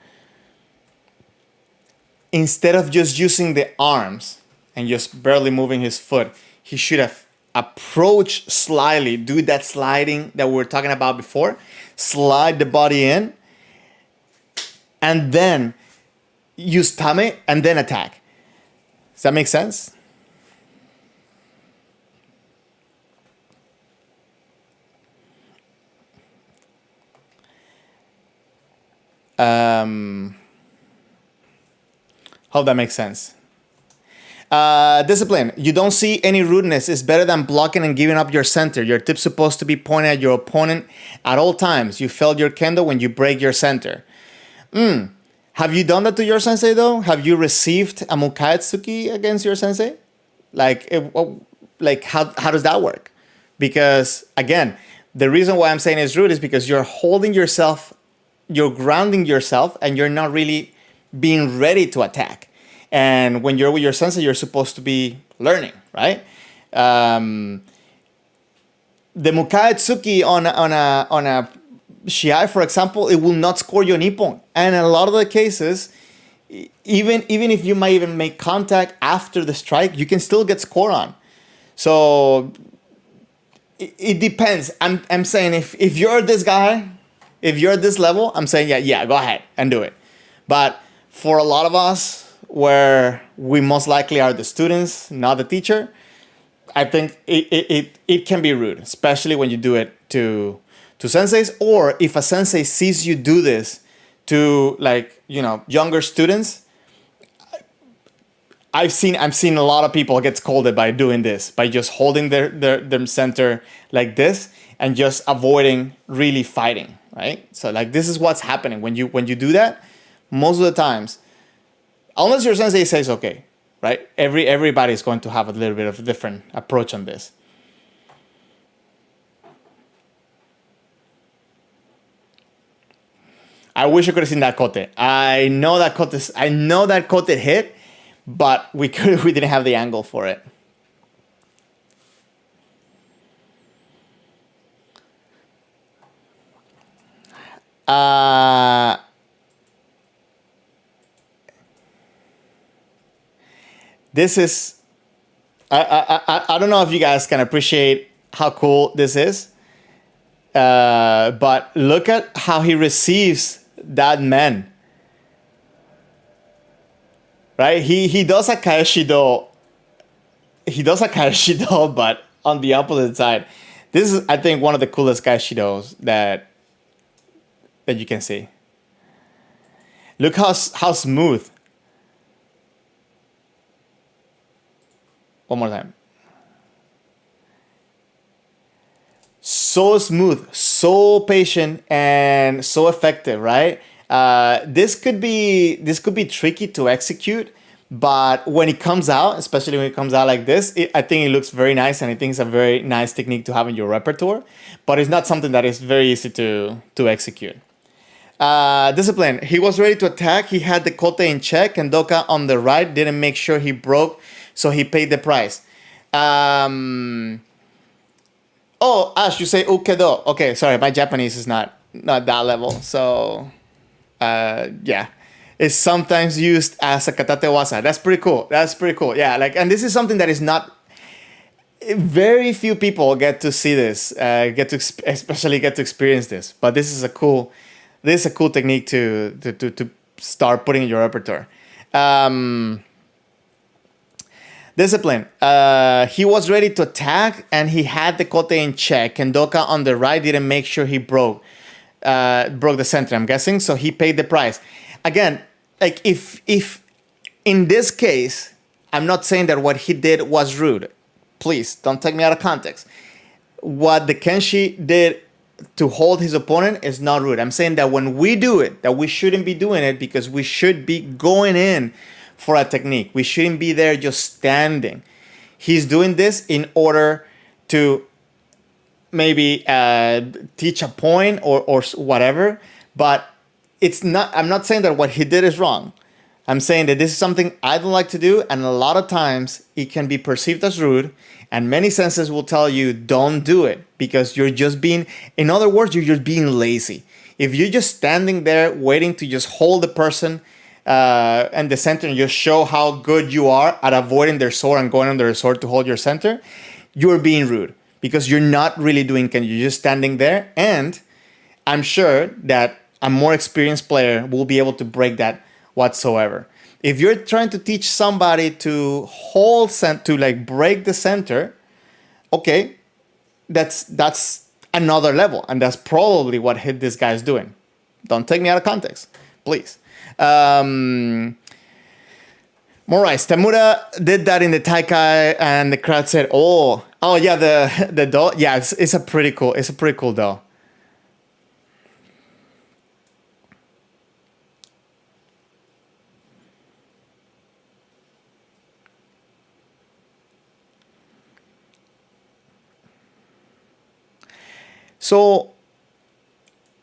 Instead of just using the arms and just barely moving his foot, he should have approached slightly, do that sliding that we were talking about before, slide the body in, and then use tame and then attack. Does that make sense? Hope that makes sense. Discipline. You don't see any rudeness is better than blocking and giving up your center. Your tip's supposed to be pointed at your opponent at all times. You failed your kendo when you break your center. Have you done that to your sensei though? Have you received a mukaetsuki against your sensei? Like how does that work? Because again, the reason why I'm saying it's rude is because you're holding yourself, you're grounding yourself, and you're not really being ready to attack. And when you're with your sensei, you're supposed to be learning, right? The mukaetsuki on a shiai, for example, it will not score you an ippon. And in a lot of the cases, even if you might even make contact after the strike, you can still get scored on. So it depends. I'm saying if you're this guy, if you're at this level, I'm saying yeah, go ahead and do it. But for a lot of us, where we most likely are the students, not the teacher, I think it can be rude, especially when you do it to senseis, or if a sensei sees you do this to younger students. I've seen a lot of people get scolded by doing this, by just holding their center like this and just avoiding really fighting, right? So this is what's happening when you do that. Most of the times, unless your sensei says okay, right? Everybody's going to have a little bit of a different approach on this. I wish I could have seen that kote. I know that kote hit, but we didn't have the angle for it. This is, I don't know if you guys can appreciate how cool this is, but look at how he receives that man. Right? He does a kaeshido. He does a kaeshido, but on the opposite side. This is, I think, one of the coolest kaeshidos that you can see. Look how smooth. One more time. So smooth, so patient, and so effective, right? This could be tricky to execute, but when it comes out, especially when it comes out like this, I think it looks very nice, and I think it's a very nice technique to have in your repertoire. But it's not something that is very easy to execute. Discipline. He was ready to attack. He had the kote in check, and Doka on the right didn't make sure he broke, so he paid the price. Oh, Ash, you say ukedo. Okay, sorry, my Japanese is not that level. So, yeah, it's sometimes used as a katate wasa. That's pretty cool. Yeah, and this is something that is not. Very few people get to see this, especially get to experience this. But this is a cool technique to start putting in your repertoire. Discipline. He was ready to attack, and he had the kote in check. And Doka on the right didn't make sure he broke the center, I'm guessing. So he paid the price. Again, if in this case, I'm not saying that what he did was rude. Please don't take me out of context. What the Kenshi did to hold his opponent is not rude. I'm saying that when we do it, that we shouldn't be doing it, because we should be going in for a technique. We shouldn't be there just standing. He's doing this in order to maybe teach a point or whatever, but it's not. I'm not saying that what he did is wrong. I'm saying that this is something I don't like to do, and a lot of times it can be perceived as rude, and many senses will tell you don't do it because you're just being, in other words, you're just being lazy. If you're just standing there waiting to just hold the person and the center and just show how good you are at avoiding their sword and going on their sword to hold your center, you're being rude because you're not really doing Kendo. You're just standing there, and I'm sure that a more experienced player will be able to break that whatsoever. If you're trying to teach somebody to to like break the center, okay, that's another level, and that's probably what hit this guy's doing. Don't take me out of context, please. Morais Tamura did that in the Taikai, and the crowd said, "Oh yeah, the doll. Yeah, it's a pretty cool doll." So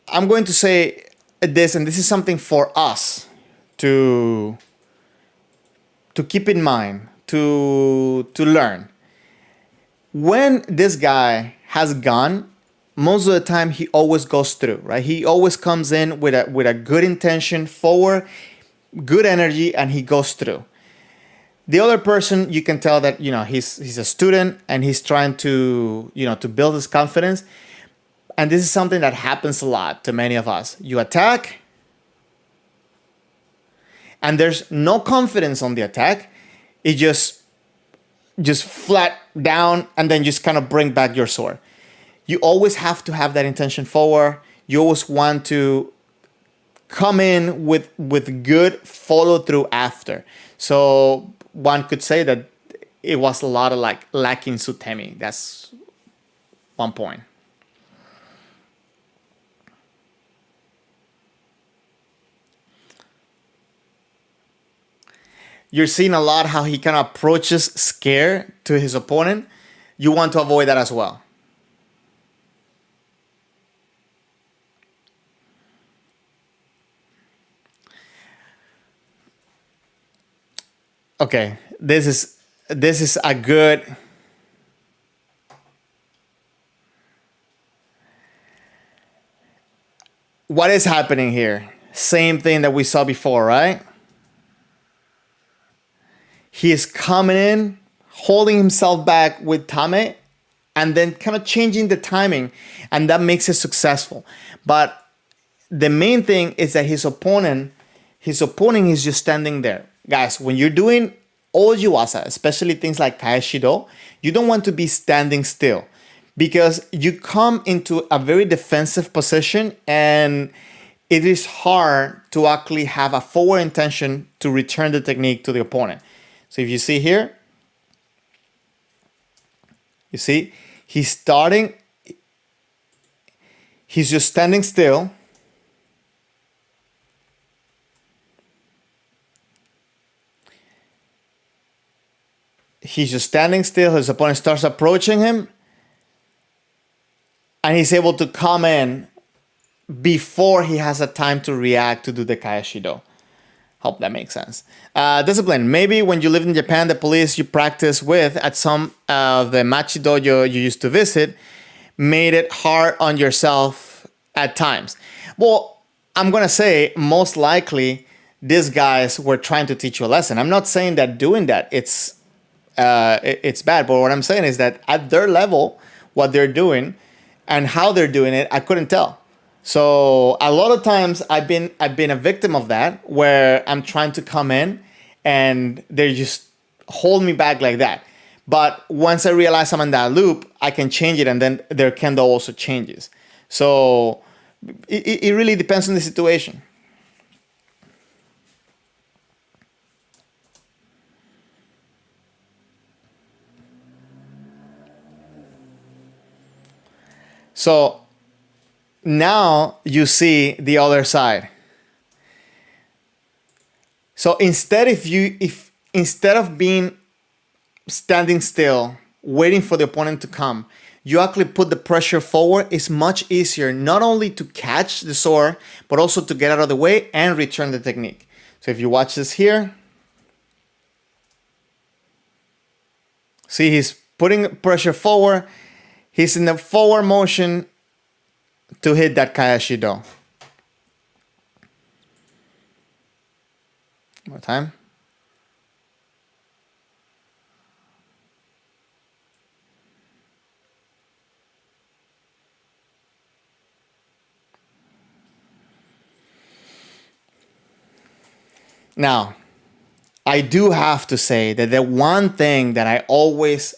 I'm going to say this, and this is something for us to keep in mind, to learn. When this guy has gone, most of the time he always goes through, right? He always comes in with a good intention, forward, good energy, and he goes through. The other person, you can tell that he's a student and he's trying to to build his confidence. And this is something that happens a lot to many of us. You attack, and there's no confidence on the attack. It just flat down, and then just kind of bring back your sword. You always have to have that intention forward. You always want to come in with good follow through after. So one could say that it was a lot of like lacking Sutemi. That's one point. You're seeing a lot how he kind of approaches scare to his opponent. You want to avoid that as well. Okay, this is a good. What is happening here? Same thing that we saw before, right? He is coming in, holding himself back with Tame, and then kind of changing the timing, and that makes it successful. But the main thing is that his opponent is just standing there. Guys, when you're doing Ojiwasa, especially things like Kaeshido, you don't want to be standing still because you come into a very defensive position, and it is hard to actually have a forward intention to return the technique to the opponent. So if you see here, you see, he's just standing still. He's just standing still. His opponent starts approaching him, and he's able to come in before he has a time to react to do the Kaeshido. Hope that makes sense. Discipline. Maybe when you lived in Japan, the police you practice with at some of the machi dojo you used to visit made it hard on yourself at times. Well, I'm going to say most likely these guys were trying to teach you a lesson. I'm not saying that doing that it's bad, but what I'm saying is that at their level, what they're doing and how they're doing it, I couldn't tell. So a lot of times I've been a victim of that, where I'm trying to come in and they just hold me back like that. But once I realize I'm in that loop, I can change it, and then their kendo also changes. So it really depends on the situation. So now you see the other side. So if instead of being standing still, waiting for the opponent to come, you actually put the pressure forward, it's much easier not only to catch the sword, but also to get out of the way and return the technique. So if you watch this here, see, he's putting pressure forward. He's in the forward motion to hit that Kayashido. More time. Now, I do have to say that the one thing that I always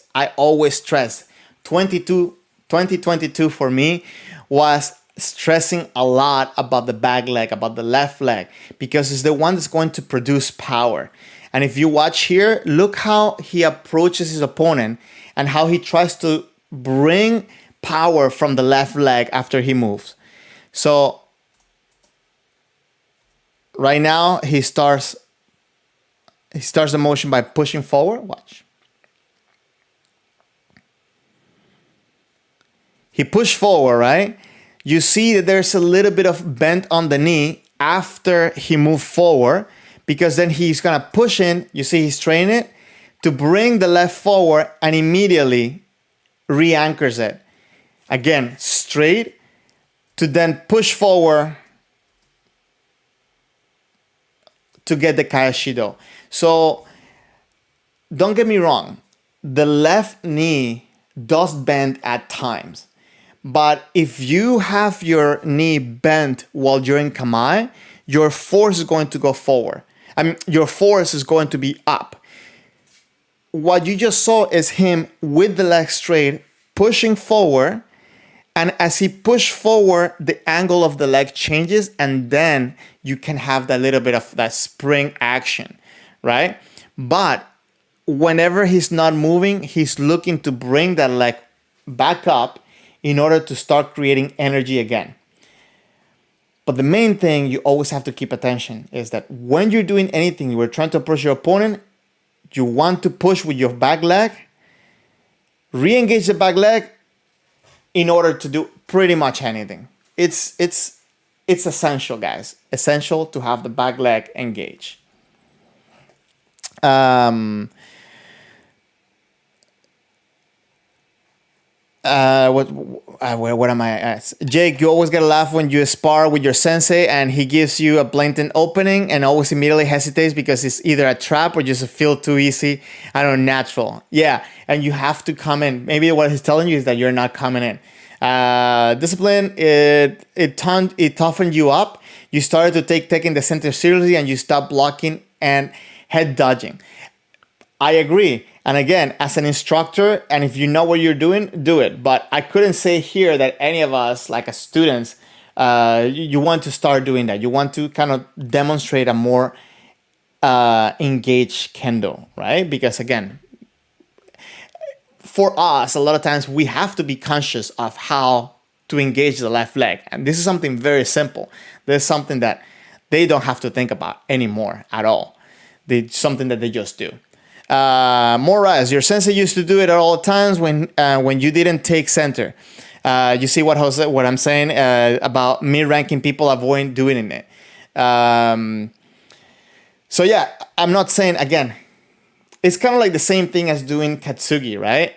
stress, 2022 for me was stressing a lot about the back leg, about the left leg, because it's the one that's going to produce power. And if you watch here, look how he approaches his opponent and how he tries to bring power from the left leg after he moves. So right now he starts the motion by pushing forward. Watch. He pushed forward, right? You see that there's a little bit of bend on the knee after he moved forward, because then he's gonna push in. You see he's straining it to bring the left forward and immediately re-anchors it. Again, straight to then push forward to get the Kayashido. So don't get me wrong, the left knee does bend at times. But if you have your knee bent while you're in Kamae, your force is going to go forward. I mean, your force is going to be up. What you just saw is him with the leg straight, pushing forward. And as he pushed forward, the angle of the leg changes. And then you can have that little bit of that spring action, right? But whenever he's not moving, he's looking to bring that leg back up in order to start creating energy again. But the main thing you always have to keep attention is that when you're doing anything, you are trying to push your opponent, you want to push with your back leg, re-engage the back leg in order to do pretty much anything. It's essential, guys. Essential to have the back leg engaged. What am I at? Jake, you always get a laugh when you spar with your sensei and he gives you a blatant opening and always immediately hesitates because it's either a trap or just a feel too easy. I don't know, natural. Yeah, and you have to come in. Maybe what he's telling you is that you're not coming in. Discipline, it toughened you up. You started to taking the center seriously and you stopped blocking and head dodging. I agree. And again, as an instructor, and if you know what you're doing, do it. But I couldn't say here that any of us, like as students, you want to start doing that. You want to kind of demonstrate a more engaged kendo, right? Because again, for us, a lot of times we have to be conscious of how to engage the left leg. And this is something very simple. There's something that they don't have to think about anymore at all. It's something that they just do. Moraz, your sensei used to do it at all times when you didn't take center. You see what I'm saying about mid-ranking people avoiding doing it. So yeah, I'm not saying, again, it's kind of like the same thing as doing katsugi, right?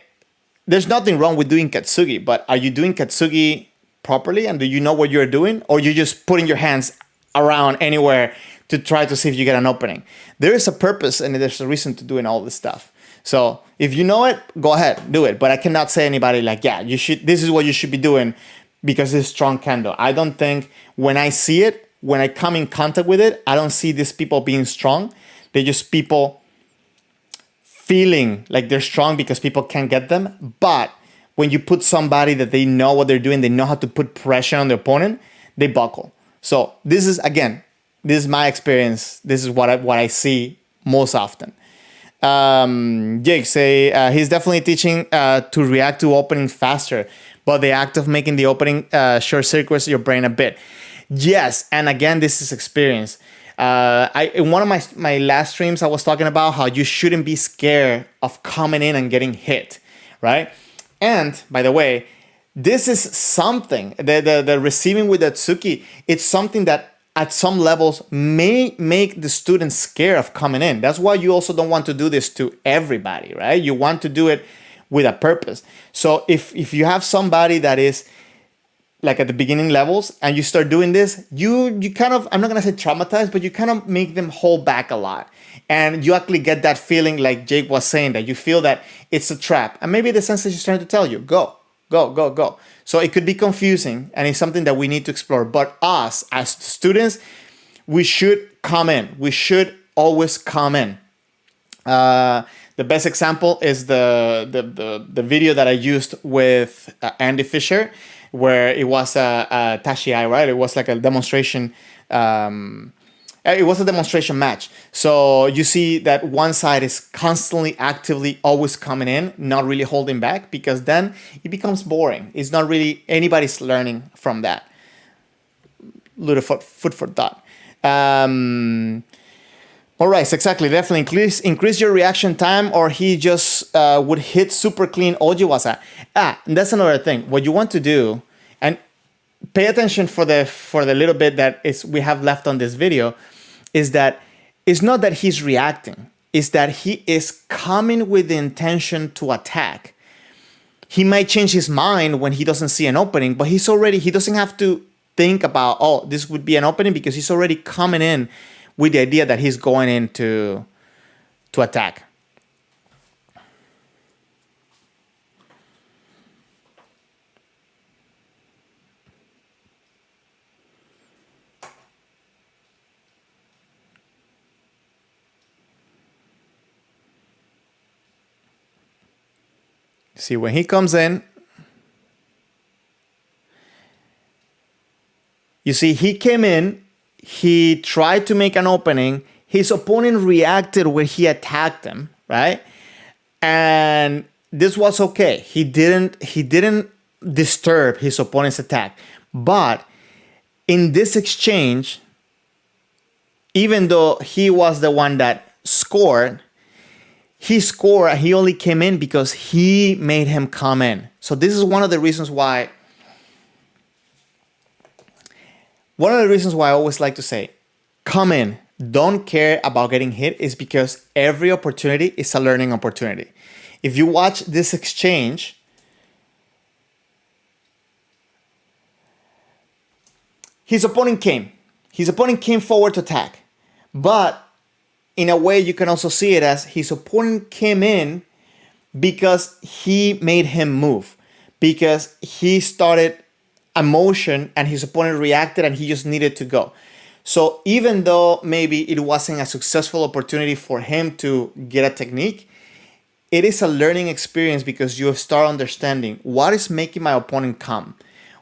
There's nothing wrong with doing katsugi, but are you doing katsugi properly and do you know what you're doing? Or you're just putting your hands around anywhere to try to see if you get an opening? There is a purpose and there's a reason to doing all this stuff. So if you know it, go ahead, do it. But I cannot say anybody like, yeah, you should. This is what you should be doing because it's strong kendo. I don't think when I see it, when I come in contact with it, I don't see these people being strong. They're just people feeling like they're strong because people can't get them. But when you put somebody that they know what they're doing, they know how to put pressure on the opponent, they buckle. So this is, again, this is my experience. This is what I see most often. Jake say he's definitely teaching to react to opening faster, but the act of making the opening short circuits your brain a bit. Yes, and again, this is experience. In one of my last streams, I was talking about how you shouldn't be scared of coming in and getting hit, right? And by the way, this is something, the receiving with the Tsuki, it's something that at some levels may make the students scared of coming in. That's why you also don't want to do this to everybody, right? You want to do it with a purpose. So if you have somebody that is like at the beginning levels and you start doing this, you kind of, I'm not gonna say traumatized, but you kind of make them hold back a lot. And you actually get that feeling like Jake was saying, that you feel that it's a trap. And maybe the sensei is trying to tell you, go, go, go, go. So it could be confusing and it's something that we need to explore. But us as students, we should come in. We should always come in. The best example is the video that I used with Andy Fisher, where it was a Tashi-ai, right? It was like a demonstration. It was a demonstration match. So you see that one side is constantly, actively, always coming in, not really holding back, because then it becomes boring. It's not really anybody's learning from that. Little food for thought. All right, so exactly. Definitely increase your reaction time, or he just would hit super clean ojiwasa. And that's another thing. What you want to do, and pay attention for the little bit that we have left on this video, is that it's not that he's reacting. It's that he is coming with the intention to attack. He might change his mind when he doesn't see an opening, but he doesn't have to think about, oh, this would be an opening, because he's already coming in with the idea that he's going in to attack. See, when he comes in, you see, he came in, he tried to make an opening, his opponent reacted when he attacked him, right? And this was okay. He didn't disturb his opponent's attack. But in this exchange, even though he was the one that scored, he only came in because he made him come in. So this is one of the reasons why I always like to say, come in, don't care about getting hit, is because every opportunity is a learning opportunity. If you watch this exchange, his opponent came forward to attack. But in a way, you can also see it as his opponent came in because he made him move, because he started a motion and his opponent reacted and he just needed to go. So even though maybe it wasn't a successful opportunity for him to get a technique, it is a learning experience, because you start understanding what is making my opponent come,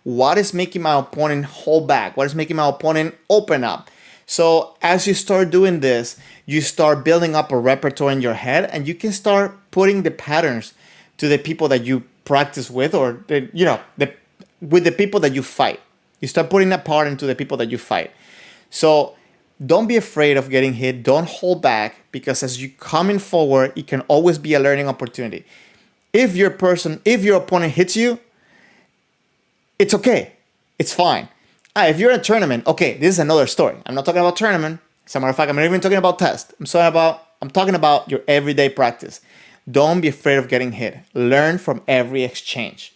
what is making my opponent hold back, what is making my opponent open up. So as you start doing this, you start building up a repertoire in your head, and you can start putting the patterns to the people that you practice with, or with the people that you fight. You start putting that part into the people that you fight. So don't be afraid of getting hit. Don't hold back, because as you coming forward, it can always be a learning opportunity. If your opponent hits you, it's okay. It's fine. If you're in a tournament, okay, this is another story. I'm not talking about tournament. As a matter of fact, I'm not even talking about test. I'm talking about your everyday practice. Don't be afraid of getting hit. Learn from every exchange.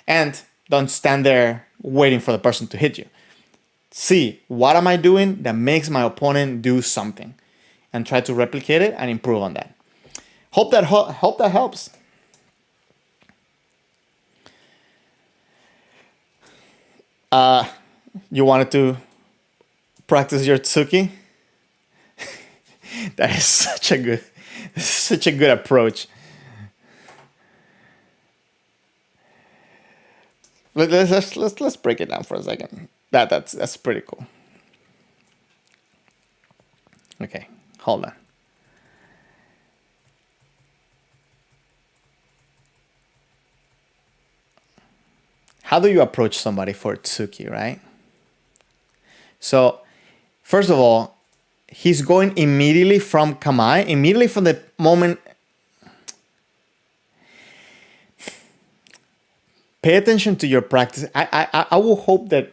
And don't stand there waiting for the person to hit you. See, what am I doing that makes my opponent do something? And try to replicate it and improve on that. Hope that helps. You wanted to practice your Tsuki? That is such a good approach. Let's break it down for a second. That's pretty cool. Okay, hold on. How do you approach somebody for Tsuki, right? So, first of all, he's going immediately from Kamae, immediately from the moment. pay attention to your practice. I will hope that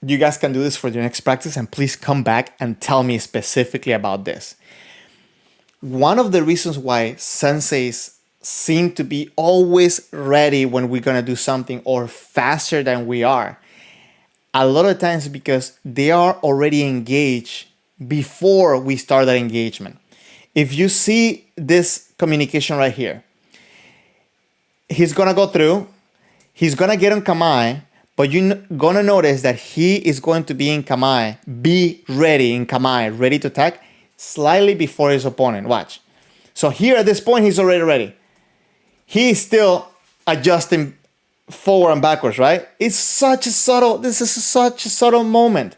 you guys can do this for your next practice, and please come back and tell me specifically about this. One of the reasons why senseis seem to be always ready when we're gonna do something or faster than we are, a lot of times because they are already engaged before we start that engagement. If you see this communication right here, he's gonna go through, he's gonna get on kamae, but you're gonna notice that he is going to be in kamae, be ready in kamae, ready to attack slightly before his opponent. Watch. So here at this point, he's already ready. He's still adjusting forward and backwards, right? It's such a subtle, this is such a subtle moment.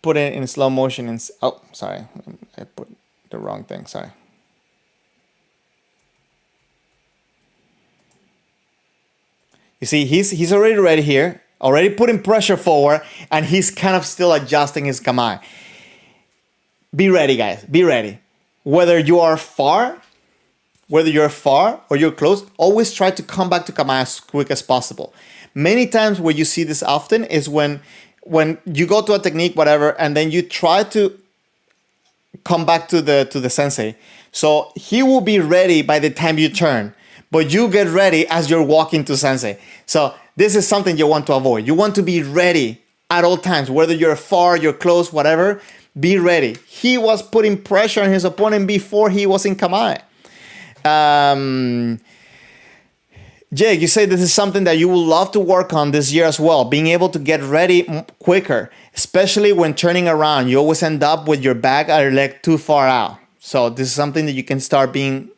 Put it in slow motion and, oh, sorry, I put the wrong thing, sorry. You see, he's already ready here, already putting pressure forward, and he's kind of still adjusting his kamae. Be ready, guys, be ready. Whether you're far or you're close, always try to come back to kamae as quick as possible. Many times where you see this often is when you go to a technique, whatever, and then you try to come back to the sensei. So he will be ready by the time you turn, but you get ready as you're walking to sensei. So this is something you want to avoid. You want to be ready at all times, whether you're far, you're close, whatever, be ready. He was putting pressure on his opponent before he was in kamae. Jake, you say this is something that you would love to work on this year as well, being able to get ready quicker, especially when turning around. You always end up with your back or your leg too far out. So this is something that you can start being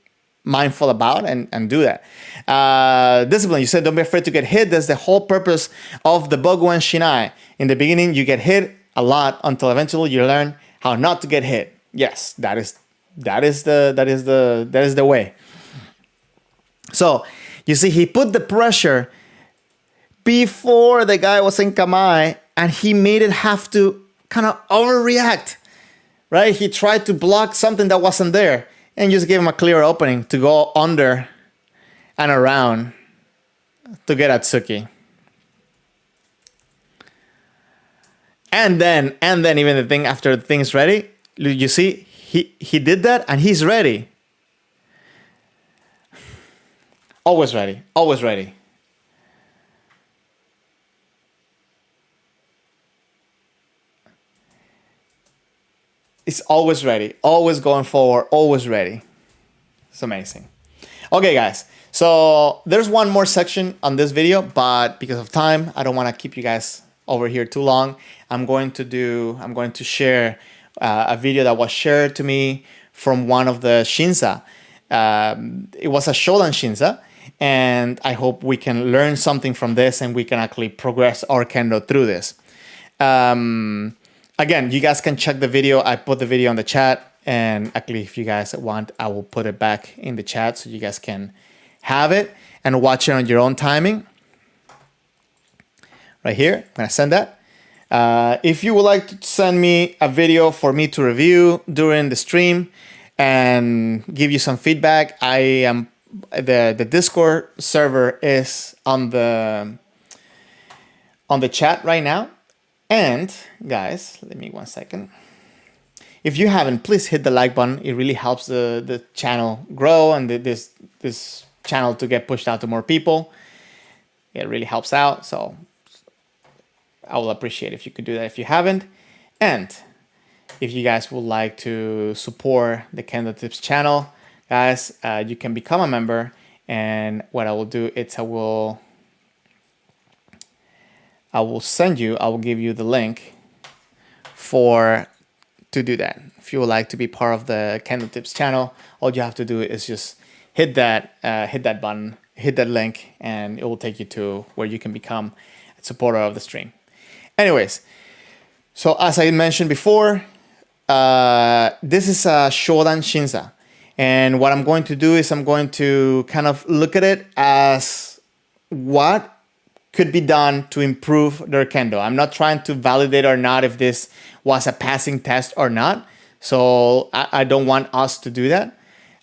mindful about and do that. Discipline, you said don't be afraid to get hit. That's the whole purpose of the Boguen Shinai. In the beginning, you get hit a lot until eventually you learn how not to get hit. Yes, that is the way. So you see, he put the pressure before the guy was in kamae, and he made it have to kind of overreact, right? He tried to block something that wasn't there and just gave him a clear opening to go under and around to get Atsuki. And then even the thing after the thing's ready, you see, he did that and he's ready. Always ready, always ready. It's always ready, always going forward, always ready. It's amazing. Okay, guys. So there's one more section on this video, but because of time, I don't want to keep you guys over here too long. I'm going to share a video that was shared to me from one of the Shinsa. It was a Shodan Shinsa, and I hope we can learn something from this and we can actually progress our kendo through this. Again, you guys can check the video. I put the video on the chat, and actually if you guys want, I will put it back in the chat so you guys can have it and watch it on your own timing. Right here, I'm gonna send that. If you would like to send me a video for me to review during the stream and give you some feedback, I am the Discord server is on the chat right now. And guys, let me 1 second. If you haven't, please hit the like button. It really helps the channel grow and this channel to get pushed out to more people. It really helps out. So I will appreciate if you could do that if you haven't. And if you guys would like to support the Kendo Tips channel, guys, you can become a member. And what I will do is I will give you the link to do that. If you would like to be part of the Kendo Tips channel, all you have to do is just hit that button, hit that link, and it will take you to where you can become a supporter of the stream. Anyways, so as I mentioned before, this is a Shodan Shinsa. And what I'm going to do is I'm going to kind of look at it as what could be done to improve their kendo. I'm not trying to validate or not if this was a passing test or not. So I don't want us to do that.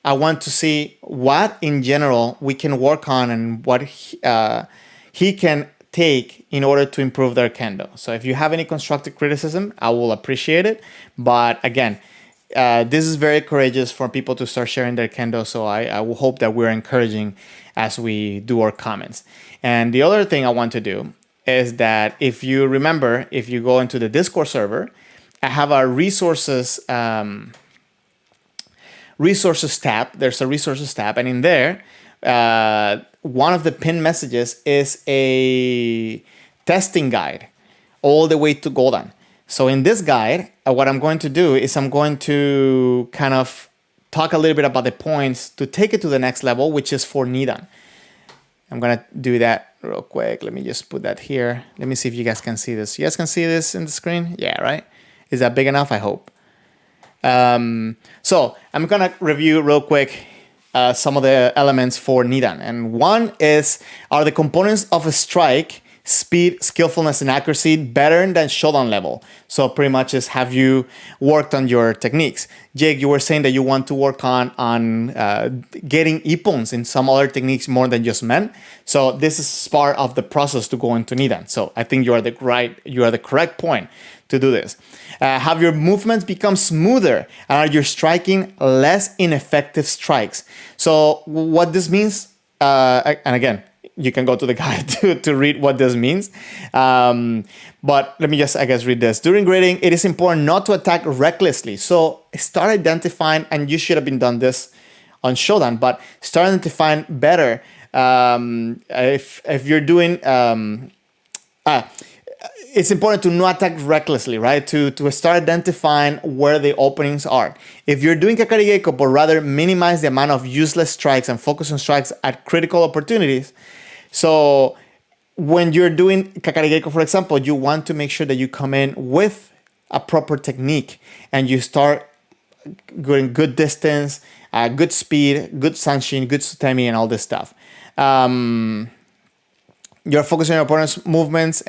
I want to see what in general we can work on and what he can take in order to improve their kendo. So if you have any constructive criticism, I will appreciate it. But again, this is very courageous for people to start sharing their kendo. So I will hope that we're encouraging as we do our comments. And the other thing I want to do is that if you remember, if you go into the Discord server, I have a resources tab. There's a resources tab, and in there, one of the pinned messages is a testing guide all the way to Golden. So in this guide, what I'm going to do is I'm going to kind of talk a little bit about the points to take it to the next level, which is for Nidan. I'm going to do that real quick. Let me just put that here. Let me see if you guys can see this. You guys can see this in the screen? Yeah, right? Is that big enough? I hope. So I'm going to review real quick some of the elements for Nidan. And one are the components of a strike: speed, skillfulness, and accuracy better than Shodan level. So pretty much is, have you worked on your techniques? Jake, you were saying that you want to work on getting Ippons in some other techniques more than just men. So this is part of the process to go into Nidan. So I think you are the correct point to do this. Have your movements become smoother, and are you striking less ineffective strikes? So what this means, and again, you can go to the guide to read what this means. But let me just, I guess, read this. During grading, it is important not to attack recklessly. So start identifying, and you should have been done this on Shodan, but start identifying better if you're doing... it's important to not attack recklessly, right? To start identifying where the openings are. If you're doing Kakari Geiko, but rather minimize the amount of useless strikes and focus on strikes at critical opportunities. So when you're doing Kakari Geiko, for example, you want to make sure that you come in with a proper technique and you start going good distance, good speed, good sanshin, good sutemi, and all this stuff. You're focusing on your opponent's movements.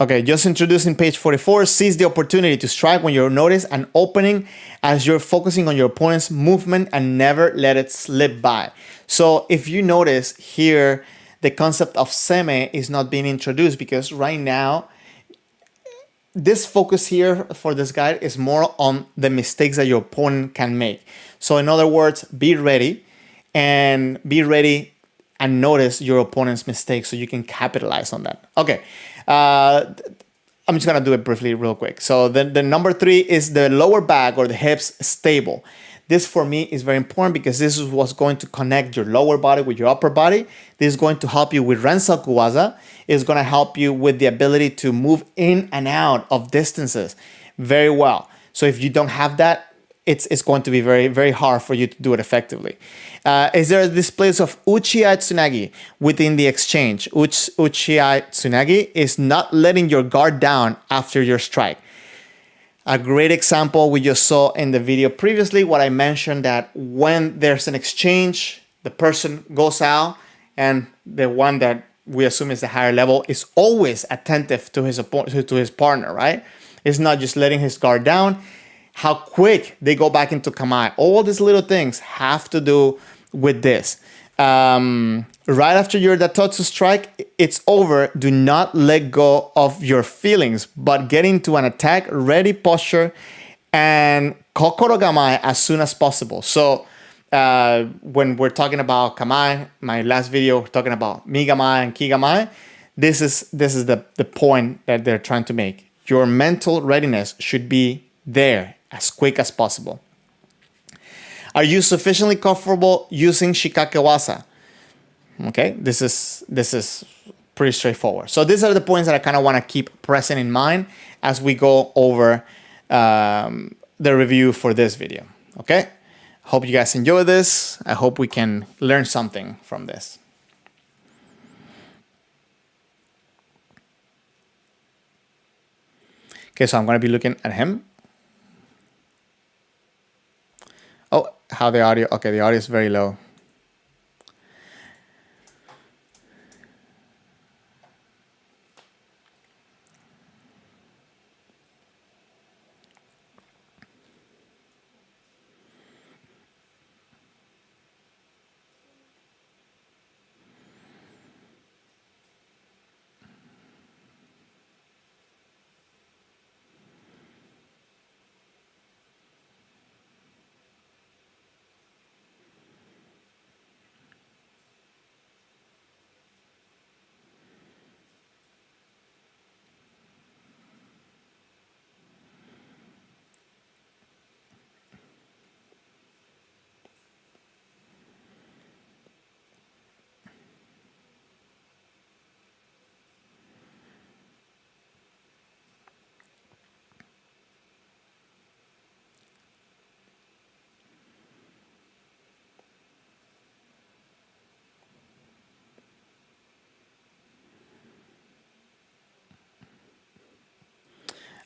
Okay, just introducing page 44. Seize the opportunity to strike when you notice an opening as you're focusing on your opponent's movement and never let it slip by. So if you notice here, the concept of seme is not being introduced because right now, this focus here for this guide is more on the mistakes that your opponent can make. So in other words, be ready and notice your opponent's mistakes so you can capitalize on that. Okay. I'm just going to do it briefly real quick. So the number 3 is the lower back or the hips stable. This for me is very important because this is what's going to connect your lower body with your upper body. This is going to help you with Rensaku Waza. It's going to help you with the ability to move in and out of distances very well. So if you don't have that, it's going to be very, very hard for you to do it effectively. Is there a display of Uchiai Tsunagi within the exchange? Uchiai Tsunagi is not letting your guard down after your strike. A great example we just saw in the video previously, what I mentioned that when there's an exchange, the person goes out and the one that we assume is the higher level is always attentive to his partner, right? It's not just letting his guard down. How quick they go back into Kamae. All these little things have to do with this. Right after your Datotsu strike, it's over. Do not let go of your feelings, but get into an attack ready posture and Kokoro Kamae as soon as possible. So when we're talking about Kamae, my last video, we're talking about Migamae and Kigamae. This is the point that they're trying to make. Your mental readiness should be there as quick as possible. Are you sufficiently comfortable using Shikake Waza? Okay, this is pretty straightforward. So these are the points that I kind of want to keep present in mind as we go over the review for this video. Okay, hope you guys enjoy this. I hope we can learn something from this. Okay, so I'm going to be looking at him. Oh, how the audio, okay, the audio is very low.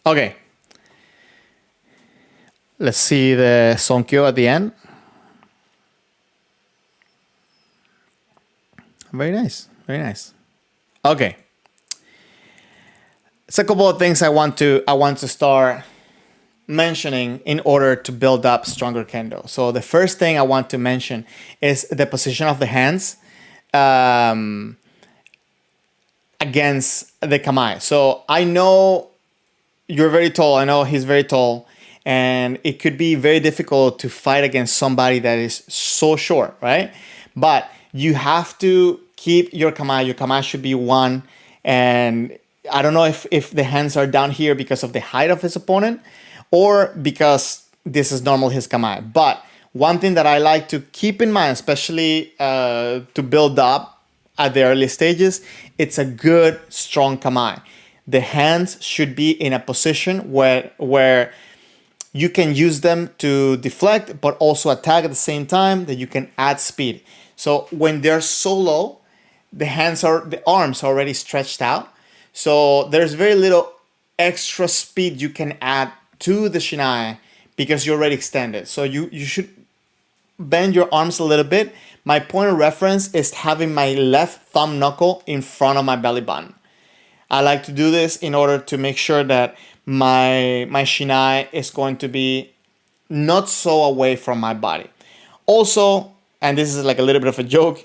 Okay. Let's see the Sonkyo at the end. Very nice. Very nice. Okay. It's a couple of things I want to start mentioning in order to build up stronger kendo. So the first thing I want to mention is the position of the hands against the kamae. So I know you're very tall. I know he's very tall. And it could be very difficult to fight against somebody that is so short, right? But you have to keep your kamae. Your kamae should be one. And I don't know if the hands are down here because of the height of his opponent or because this is normal his kamae. But one thing that I like to keep in mind, especially to build up at the early stages, it's a good, strong kamae. The hands should be in a position where you can use them to deflect, but also attack at the same time, that you can add speed. So when they're so low, the arms are already stretched out. So there's very little extra speed you can add to the shinai because you're already extended. So you should bend your arms a little bit. My point of reference is having my left thumb knuckle in front of my belly button. I like to do this in order to make sure that my shinai is going to be not so away from my body. Also, and this is like a little bit of a joke,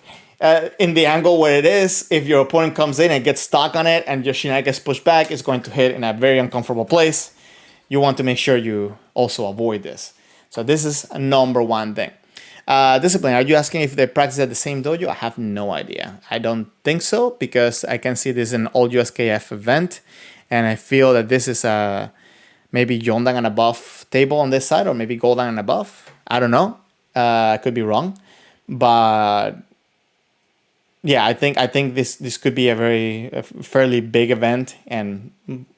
in the angle where it is, if your opponent comes in and gets stuck on it and your shinai gets pushed back, it's going to hit in a very uncomfortable place. You want to make sure you also avoid this. So this is a number one thing. Discipline, are you asking if they practice at the same dojo? I have no idea. I don't think so, because I can see this is an all USKF event, and I feel that this is a maybe Yondan and above table on this side, or maybe Goldan and above. I don't know. I could be wrong, but yeah, I think this could be a fairly big event, and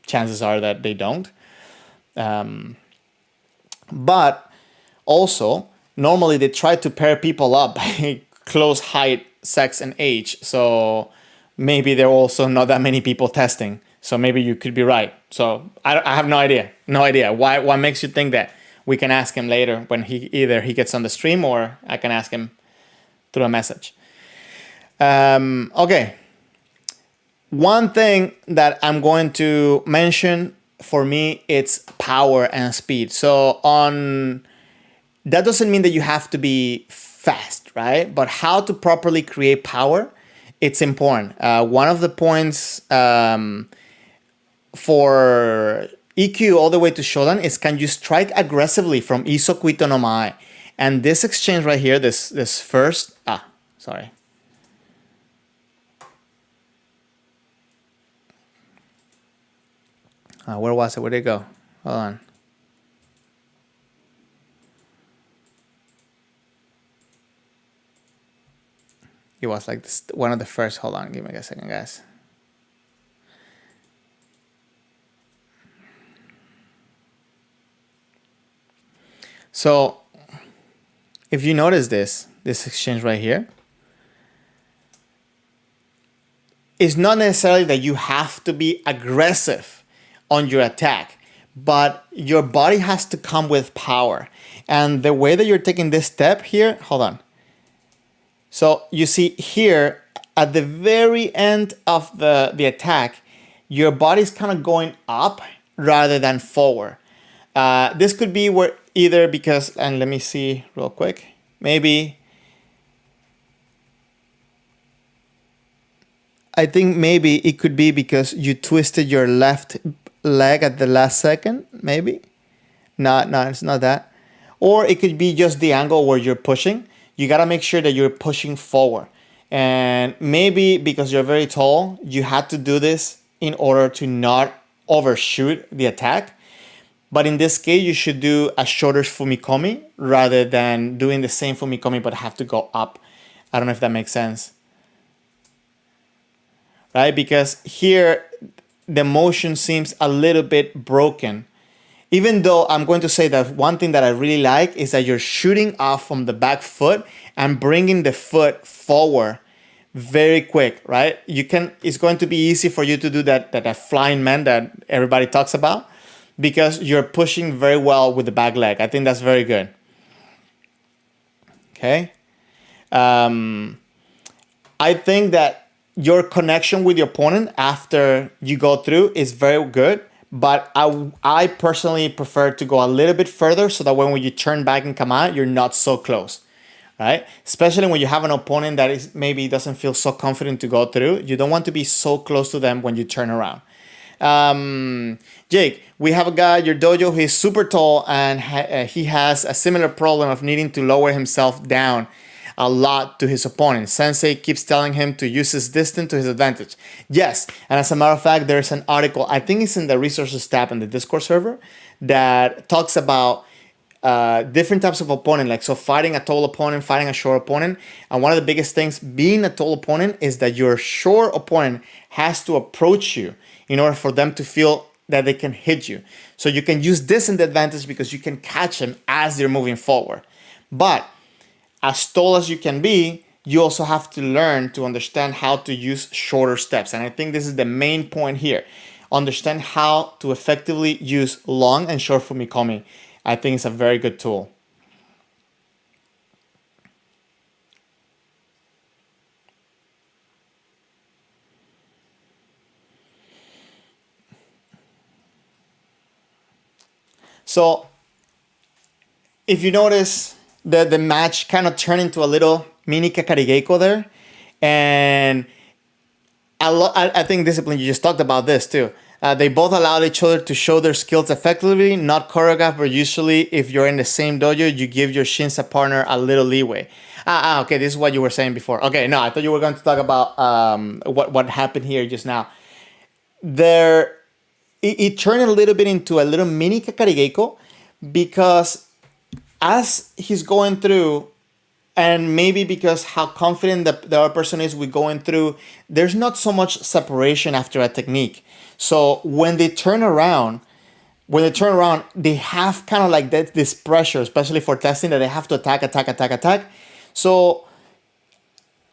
chances are that they don't. But also, normally they try to pair people up by close height, sex, and age. So maybe there are also not that many people testing. So maybe you could be right. So I have no idea. No idea. What makes you think that? We can ask him later when either he gets on the stream, or I can ask him through a message. Okay. One thing that I'm going to mention, for me, it's power and speed. So that doesn't mean that you have to be fast, right? But how to properly create power, it's important. One of the points for EQ all the way to Shodan is, can you strike aggressively from Isokuito no Mae? And this exchange right here, this first... sorry. Where was it? Where'd it go? Hold on. It was like this, one of the first. Hold on, give me a second, guys. So if you notice this exchange right here, it's not necessarily that you have to be aggressive on your attack, but your body has to come with power. And the way that you're taking this step here, hold on. So you see here at the very end of the attack, your body's kind of going up rather than forward. This could be where either because, and let me see real quick, maybe, I think maybe it could be because you twisted your left leg at the last second, maybe. No, it's not that. Or it could be just the angle where you're pushing. You got to make sure that you're pushing forward. And maybe because you're very tall, you had to do this in order to not overshoot the attack. But in this case, you should do a shorter fumikomi rather than doing the same fumikomi but have to go up. I don't know if that makes sense. Right? Because here, the motion seems a little bit broken. Even though I'm going to say that one thing that I really like is that you're shooting off from the back foot and bringing the foot forward very quick, right? It's going to be easy for you to do that flying man that everybody talks about. because you're pushing very well with the back leg. I think that's very good. Okay. I think that your connection with your opponent after you go through is very good, but I personally prefer to go a little bit further so that when you turn back and come out, you're not so close, right? Especially when you have an opponent that is maybe doesn't feel so confident to go through. You don't want to be so close to them when you turn around. Jake, we have a guy at your dojo. He's super tall and he has a similar problem of needing to lower himself down a lot to his opponent. Sensei keeps telling him to use his distance to his advantage. Yes, and as a matter of fact, there's an article, I think it's in the resources tab in the Discord server, that talks about different types of opponent, like so fighting a tall opponent, fighting a short opponent. And one of the biggest things being a tall opponent is that your short opponent has to approach you in order for them to feel that they can hit you. So you can use this in the advantage because you can catch them as they're moving forward. But as tall as you can be, you also have to learn to understand how to use shorter steps. And I think this is the main point here. Understand how to effectively use long and short fumikomi. I think it's a very good tool. So if you notice, the match kind of turned into a little mini kakarigeko there. And I think discipline, you just talked about this too. They both allowed each other to show their skills effectively, not choreographed, but usually if you're in the same dojo, you give your Shinsa partner a little leeway. Okay, this is what you were saying before. Okay, no, I thought you were going to talk about what happened here just now. It turned a little bit into a little mini kakarigeko because as he's going through, and maybe because how confident the other person is with going through, there's not so much separation after a technique. So when they turn around, they have kind of like this pressure, especially for testing, that they have to attack. So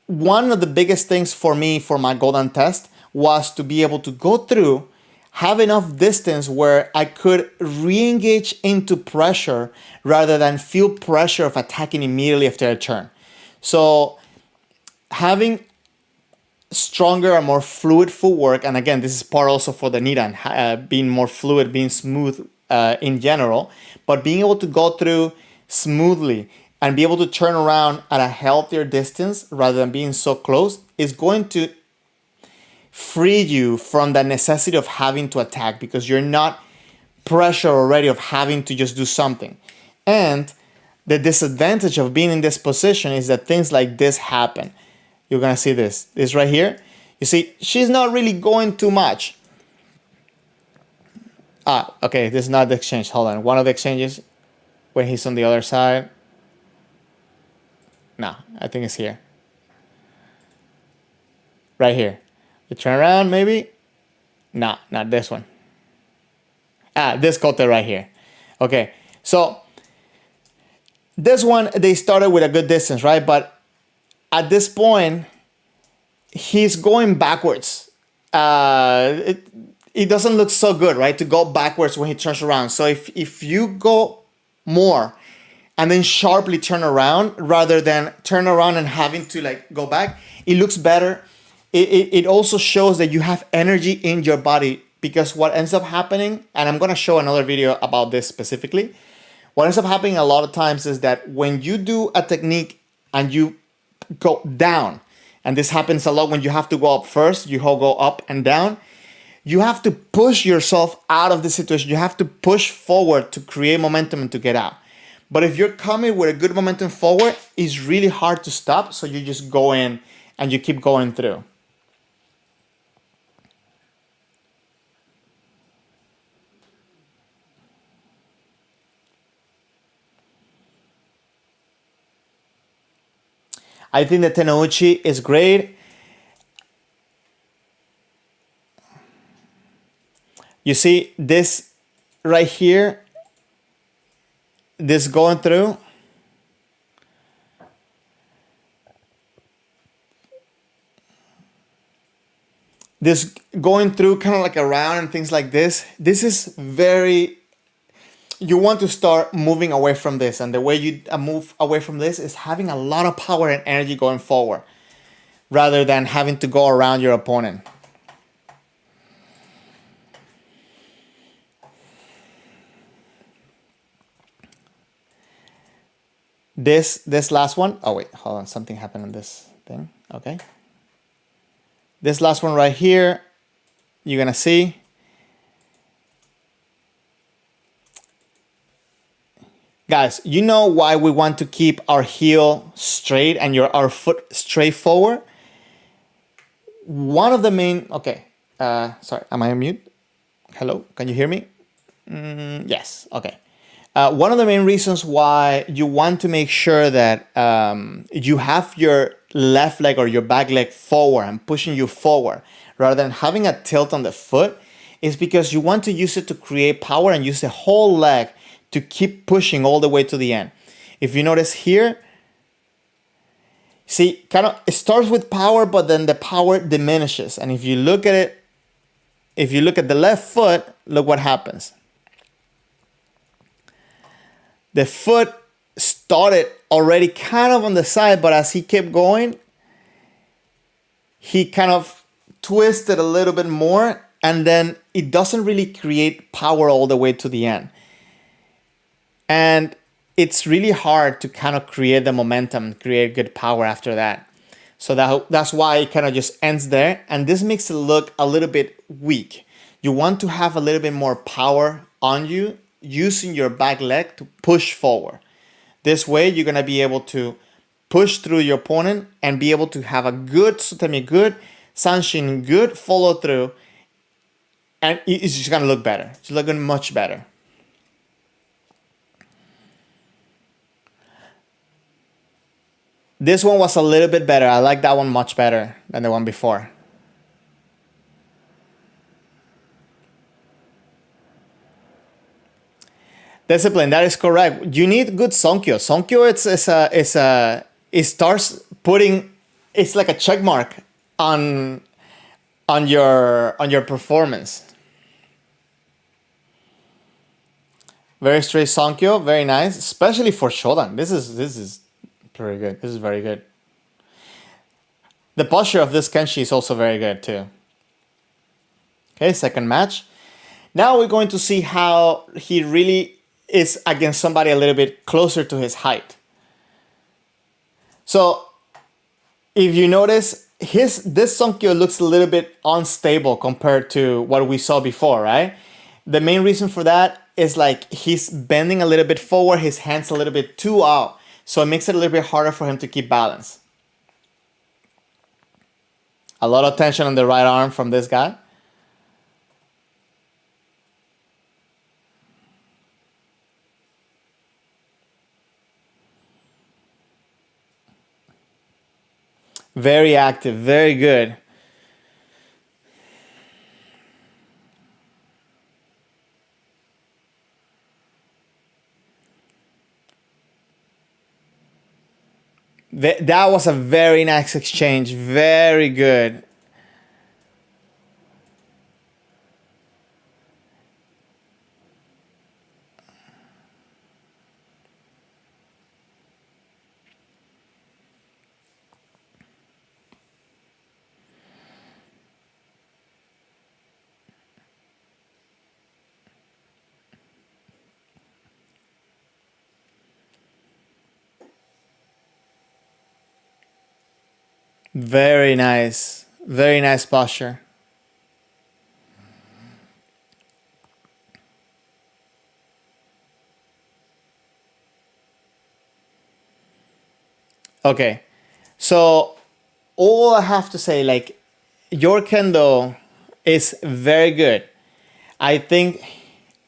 one of the biggest things for me for my Golden test was to be able to go through, have enough distance where I could re-engage into pressure rather than feel pressure of attacking immediately after a turn. So having stronger and more fluid footwork, and again, this is part also for the Nidan, being more fluid, being smooth in general, but being able to go through smoothly and be able to turn around at a healthier distance rather than being so close is going to free you from the necessity of having to attack because you're not pressure already of having to just do something. And the disadvantage of being in this position is that things like this happen. You're gonna see this right here. You see, she's not really going too much. Okay, this is not the exchange. Hold on. One of the exchanges when he's on the other side. No, I think it's here. Right here. You turn around, maybe? No, not this one. This kote right here. Okay, so this one, they started with a good distance, right? But at this point, he's going backwards. It doesn't look so good, right? To go backwards when he turns around. So if you go more and then sharply turn around rather than turn around and having to like go back, it looks better. It also shows that you have energy in your body, because what ends up happening, and I'm going to show another video about this specifically, what ends up happening a lot of times is that when you do a technique and you go down, and this happens a lot when you have to go up first, you go up and down, you have to push yourself out of the situation. You have to push forward to create momentum and to get out. But if you're coming with a good momentum forward, it's really hard to stop. So you just go in and you keep going through. I think the Tenouchi is great. You see this right here, this going through. this going through kind of like a round and things like this is very, you want to start moving away from this. And the way you move away from this is having a lot of power and energy going forward rather than having to go around your opponent. This last one, oh wait, hold on, something happened on this thing. Okay. This last one right here, you're gonna see. Guys, you know why we want to keep our heel straight and our foot straight forward? One of the main, okay, sorry, am I on mute? Hello, can you hear me? Yes, okay. One of the main reasons why you want to make sure that you have your left leg or your back leg forward and pushing you forward rather than having a tilt on the foot is because you want to use it to create power and use the whole leg to keep pushing all the way to the end. If you notice here, see, kind of it starts with power, but then the power diminishes. And if you look at it, if you look at the left foot, look what happens. The foot started already kind of on the side, but as he kept going, he kind of twisted a little bit more, and then it doesn't really create power all the way to the end. And it's really hard to kind of create the momentum, create good power after that. So that's why it kind of just ends there. And this makes it look a little bit weak. You want to have a little bit more power on you using your back leg to push forward. This way, you're going to be able to push through your opponent and be able to have a good sutemi, good sanshin, good follow through. And it's just going to look better. It's looking much better. This one was a little bit better. I like that one much better than the one before. Discipline, that is correct. You need good Sonkyo. Sonkyo, it starts putting, it's like a check mark on your performance. Very straight Sonkyo, very nice, especially for Shodan. This is pretty good. This is very good. The posture of this Kenshi is also very good too. Okay, second match. Now we're going to see how he really is against somebody a little bit closer to his height. So if you notice, this Sonkyo looks a little bit unstable compared to what we saw before, right? The main reason for that is like he's bending a little bit forward, his hands a little bit too out. So it makes it a little bit harder for him to keep balance. A lot of tension on the right arm from this guy. Very active, very good. That was a very nice exchange, very good. Very nice posture. Okay, so all I have to say, like, your Kendo is very good. I think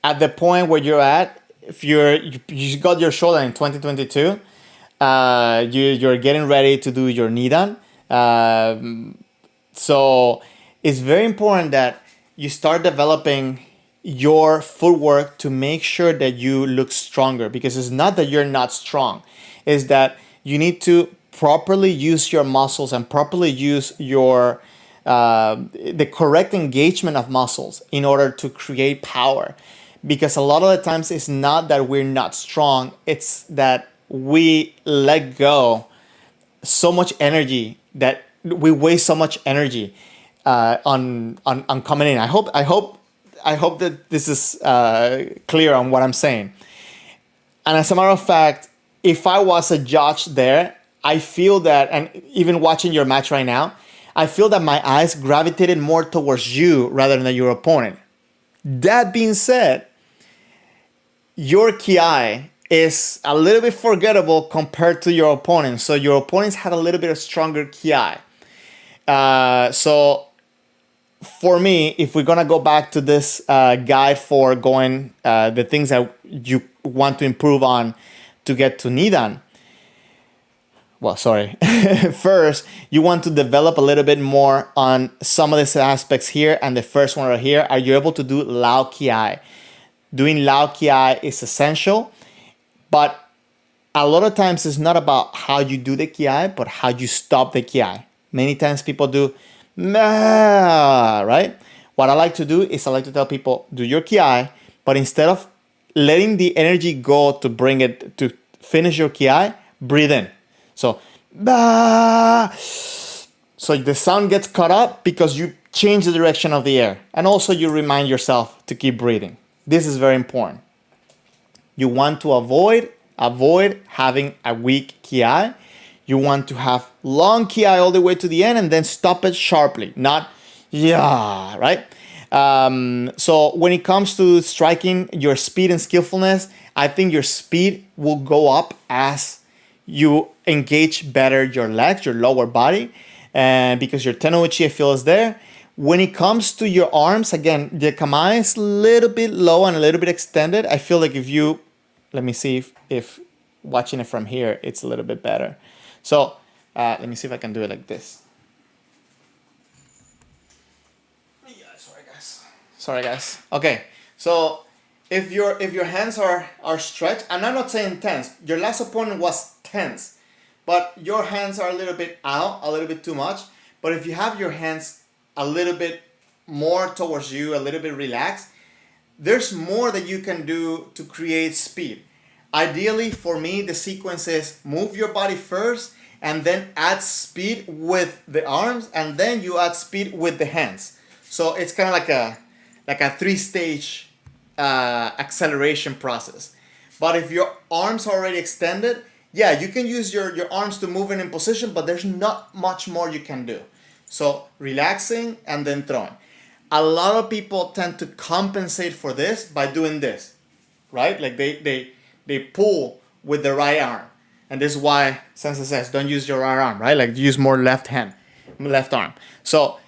at the point where you're at, if you got your shoulder in 2022, you're getting ready to do your Nidan. So it's very important that you start developing your footwork to make sure that you look stronger, because it's not that you're not strong, it's that you need to properly use your muscles and properly use your the correct engagement of muscles in order to create power. Because a lot of the times it's not that we're not strong, it's that we let go so much energy, that we waste so much energy on coming in. I hope that this is clear on what I'm saying. And as a matter of fact, if I was a judge there, I feel that, and even watching your match right now, I feel that my eyes gravitated more towards you rather than your opponent. That being said, your ki is a little bit forgettable compared to your opponent. So your opponents had a little bit of stronger ki. So for me, if we're gonna go back to this guide for going the things that you want to improve on to get to Nidan, well, sorry. First, you want to develop a little bit more on some of these aspects here, and the first one right here, are you able to do Lao Ki? Doing Lao Ki is essential, but a lot of times it's not about how you do the Ki, but how you stop the Ki. Many times people do, right? What I like to do is I like to tell people, do your Ki, but instead of letting the energy go to bring it to finish your Ki, breathe in. So, so the sound gets caught up because you change the direction of the air. And also you remind yourself to keep breathing. This is very important. You want to avoid having a weak ki. You want to have long ki all the way to the end and then stop it sharply, not yeah, right? So when it comes to striking, your speed and skillfulness, I think your speed will go up as you engage better your legs, your lower body, and because your tenouchi, I feel, is there. When it comes to your arms, again, the kamae is a little bit low and a little bit extended. I feel like if you, let me see if watching it from here, it's a little bit better. So let me see if I can do it like this. Yeah, sorry guys. Okay, so if your hands are stretched, and I'm not saying tense, your last opponent was tense, but your hands are a little bit out, a little bit too much. But if you have your hands a little bit more towards you, a little bit relaxed, there's more that you can do to create speed. Ideally, for me, the sequence is move your body first and then add speed with the arms, and then you add speed with the hands. So it's kind of like a three-stage acceleration process. But if your arms are already extended, yeah, you can use your arms to move in position, but there's not much more you can do. So relaxing and then throwing. A lot of people tend to compensate for this by doing this, right? Like they pull with the right arm. And this is why Sensei says don't use your right arm, right? Like use more left arm. So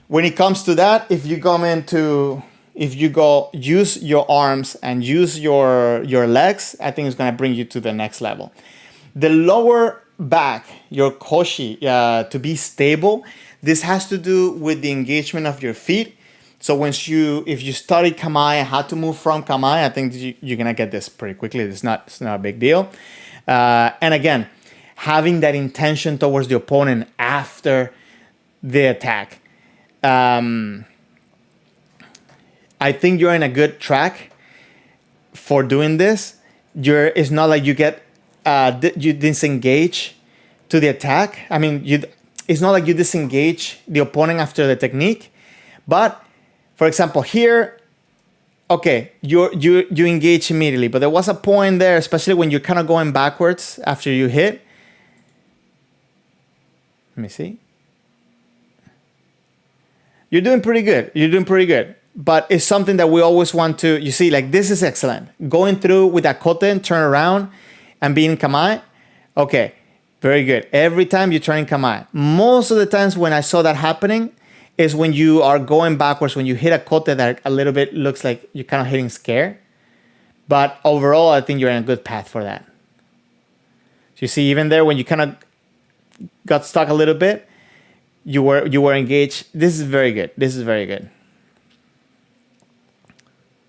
when it comes to that, if you go use your arms and use your legs, I think it's gonna bring you to the next level. The lower back, your koshi, to be stable, this has to do with the engagement of your feet. So if you study kamae and how to move from kamae, I think you're gonna get this pretty quickly. It's not a big deal. And again, having that intention towards the opponent after the attack. I think you're in a good track for doing this. It's not like you get you disengage to the attack. I mean, it's not like you disengage the opponent after the technique. But for example, here, okay, you engage immediately, but there was a point there, especially when you're kind of going backwards after you hit. Let me see. You're doing pretty good. But it's something that we always want to, you see, like this is excellent. Going through with a kote and turn around and being kamae. Okay, very good. Every time you turn in kamae. Most of the times when I saw that happening is when you are going backwards, when you hit a kote that a little bit looks like you're kind of hitting scare. But overall, I think you're in a good path for that. So you see, even there, when you kind of got stuck a little bit, you were engaged. This is very good.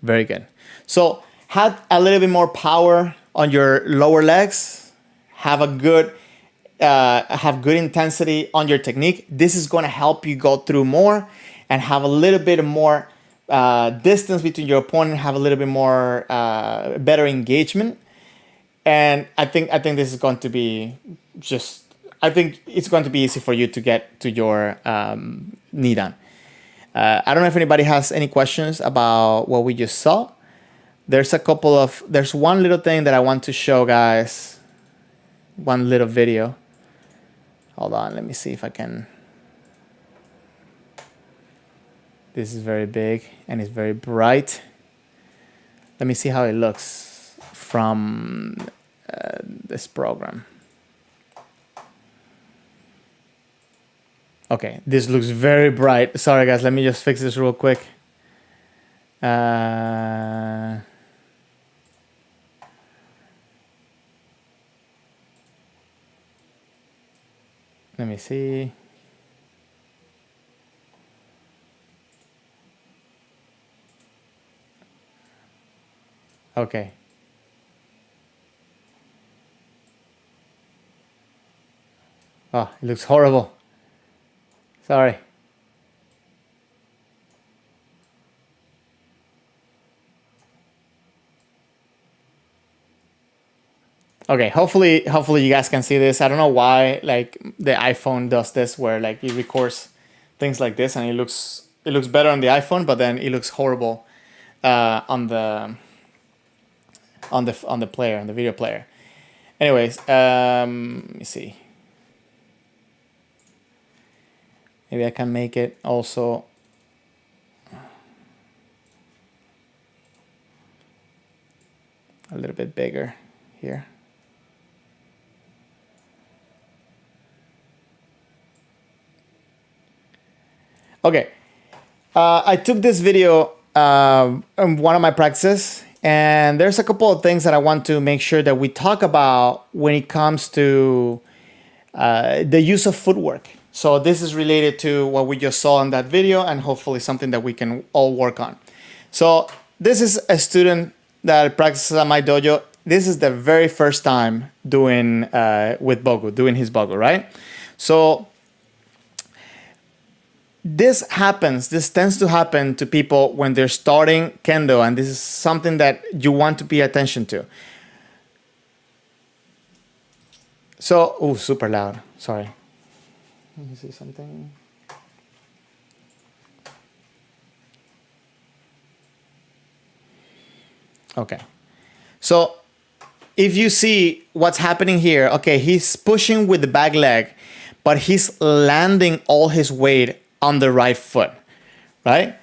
Very good. So have a little bit more power on your lower legs. Have a good have good intensity on your technique, this is going to help you go through more and have a little bit more distance between your opponent, have a little bit more better engagement. And I think this is going to be I think it's going to be easy for you to get to your knee done. I don't know if anybody has any questions about what we just saw. There's one little thing that I want to show guys. One little video. Hold on, let me see if I can. This is very big and it's very bright. Let me see how it looks from this program. Okay, this looks very bright. Sorry guys, let me just fix this real quick. Let me see. Okay. Oh, it looks horrible. Sorry. Okay, hopefully you guys can see this. I don't know why like the iPhone does this where like it records things like this and it looks better on the iPhone, but then it looks horrible on the player, on the video player. Anyways, let me see. Maybe I can make it also a little bit bigger here. Okay, I took this video in one of my practices, and there's a couple of things that I want to make sure that we talk about when it comes to the use of footwork. So this is related to what we just saw in that video and hopefully something that we can all work on. So this is a student that practices at my dojo. This is the very first time doing doing his bogu, right? So this tends to happen to people when they're starting kendo, and this is something that you want to pay attention to. So, super loud, sorry. Let me see something. Okay, so if you see what's happening here, okay, he's pushing with the back leg, but he's landing all his weight on the right foot, right?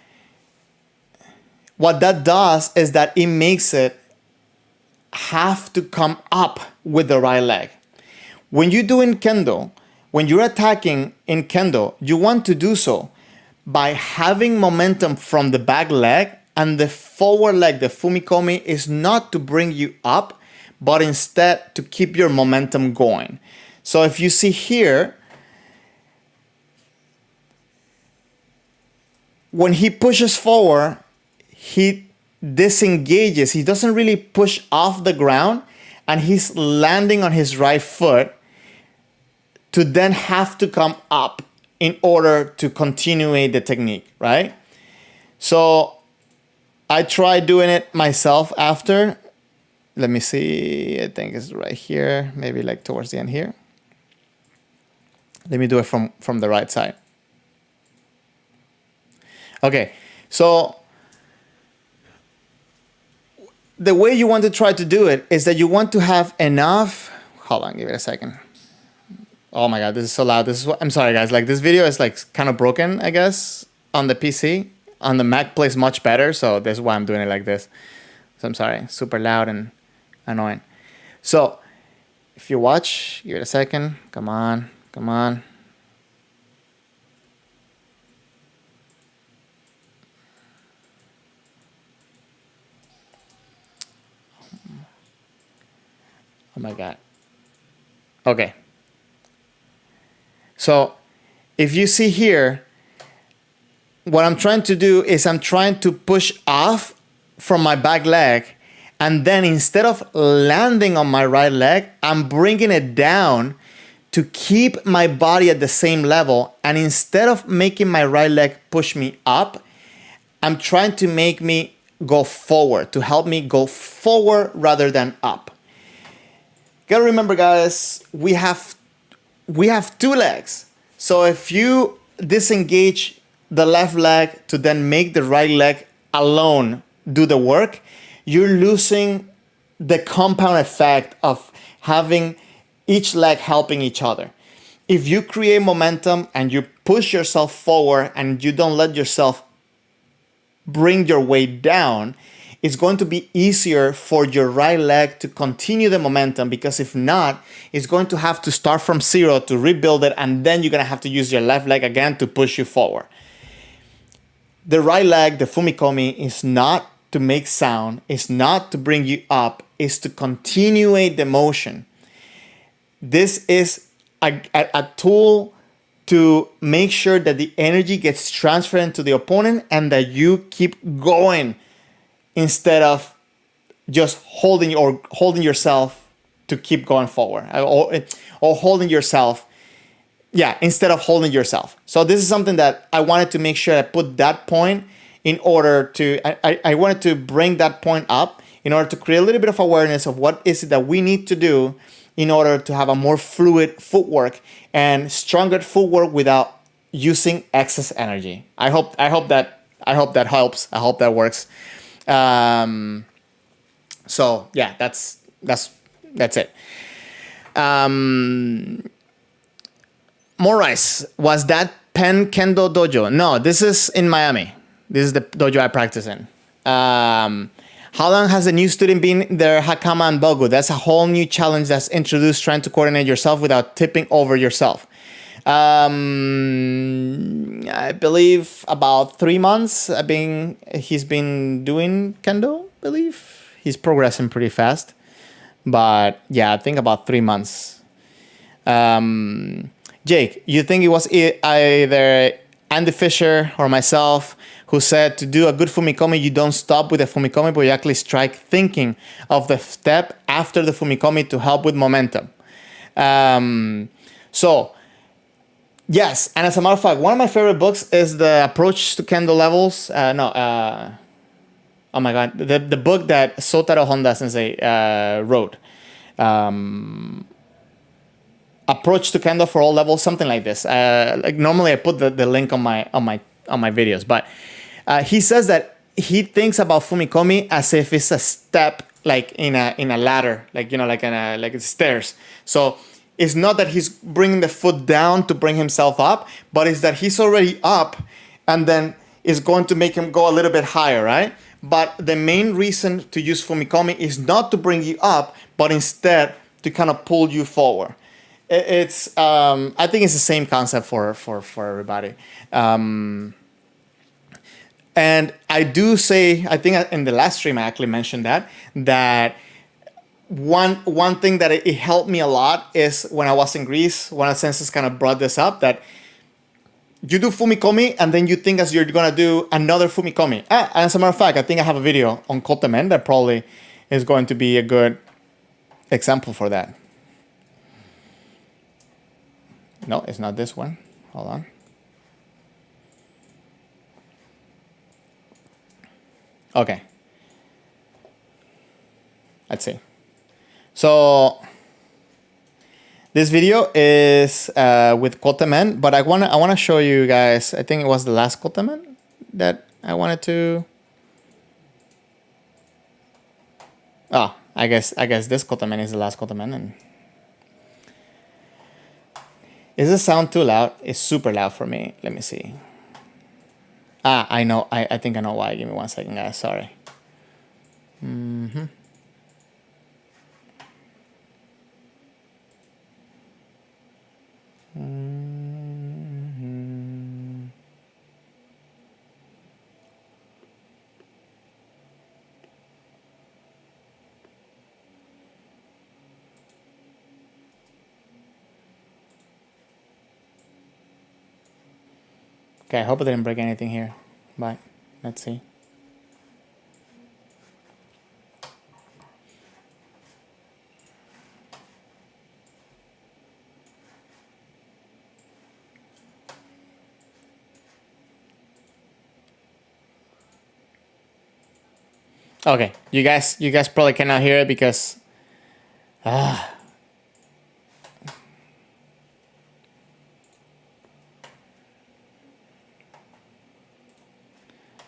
What that does is that it makes it have to come up with the right leg. When you do in kendo, when you're attacking in kendo, you want to do so by having momentum from the back leg, and the forward leg, the fumikomi, is not to bring you up, but instead to keep your momentum going. So if you see here, when he pushes forward, he disengages. He doesn't really push off the ground, and he's landing on his right foot to then have to come up in order to continue the technique, right? So I tried doing it myself after. Let me see, I think it's right here, maybe like towards the end here. Let me do it from the right side. Okay, so the way you want to try to do it is that you want to have enough, hold on, give it a second. Oh my God, this is so loud. I'm sorry guys, like this video is like kind of broken, I guess, on the PC. On the Mac plays much better, so this is why I'm doing it like this. So I'm sorry, super loud and annoying. So if you watch, give it a second. Come on, come on. Oh my God. Okay. So if you see here, what I'm trying to do is I'm trying to push off from my back leg, and then instead of landing on my right leg, I'm bringing it down to keep my body at the same level. And instead of making my right leg push me up, I'm trying to make me go forward, to help me go forward rather than up. Gotta remember, guys, we have two legs. So if you disengage the left leg to then make the right leg alone do the work, you're losing the compound effect of having each leg helping each other. If you create momentum and you push yourself forward and you don't let yourself bring your weight down, it's going to be easier for your right leg to continue the momentum, because if not, it's going to have to start from zero to rebuild it, and then you're going to have to use your left leg again to push you forward. The right leg, the fumikomi, is not to make sound, it's not to bring you up, it's to continuate the motion. This is a tool to make sure that the energy gets transferred into the opponent and that you keep going instead of just holding yourself to keep going forward, or holding yourself. Yeah, instead of holding yourself. So this is something that I wanted to make sure I put that point in order to, I wanted to bring that point up in order to create a little bit of awareness of what is it that we need to do in order to have a more fluid footwork and stronger footwork without using excess energy. I hope that helps. I hope that works. So yeah, that's it. Morris, was that Pen Kendo Dojo? No, this is in Miami. This is the dojo I practice in. How long has a new student been there, Hakama and Bogu? That's a whole new challenge that's introduced, trying to coordinate yourself without tipping over yourself. I believe about 3 months. He's been doing Kendo, I believe. He's progressing pretty fast. But yeah, I think about 3 months. Jake, you think it was either Andy Fisher or myself who said to do a good fumikomi, you don't stop with the fumikomi, but you actually strike thinking of the step after the fumikomi to help with momentum. So, yes, and as a matter of fact, one of my favorite books is The Approach to Kendo Levels. Oh my God, the book that Sotaro Honda Sensei wrote. Approach to Kendo for all levels, something like this. Like normally I put the link on my videos, but he says that he thinks about fumikomi as if it's a step, like in a ladder, like like stairs. So it's not that he's bringing the foot down to bring himself up, but it's that he's already up, and then it's going to make him go a little bit higher, right? But the main reason to use fumikomi is not to bring you up, but instead to kind of pull you forward. It's I think it's the same concept for everybody. And I do say, I think in the last stream I actually mentioned that one thing that it helped me a lot is when I was in Greece, one of the senses kind of brought this up, that you do fumikomi and then you think as you're gonna do another fumikomi. And as a matter of fact, I think I have a video on kotemen that probably is going to be a good example for that. No, it's not this one. Hold on. Okay. Let's see. So this video is with kotemen, but I wanna show you guys. I think it was the last kotemen that I wanted to. Oh, I guess this kotemen is the last kotemen. And is the sound too loud? It's super loud for me. Let me see. I know. I think I know why. Give me 1 second, guys. Sorry. Okay, I hope I didn't break anything here. But let's see. Okay, you guys probably cannot hear it because okay,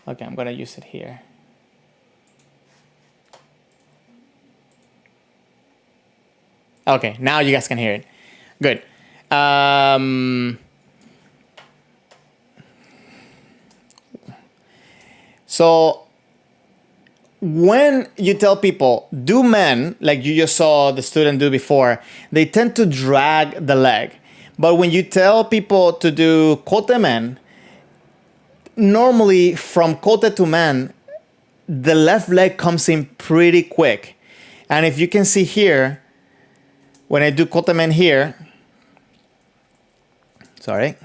I'm gonna use it here. Okay, now you guys can hear it. Good. So when you tell people do men, like you just saw the student do before, they tend to drag the leg. But when you tell people to do kote men, normally from kote to men, the left leg comes in pretty quick. And if you can see here, when I do kote men here, sorry.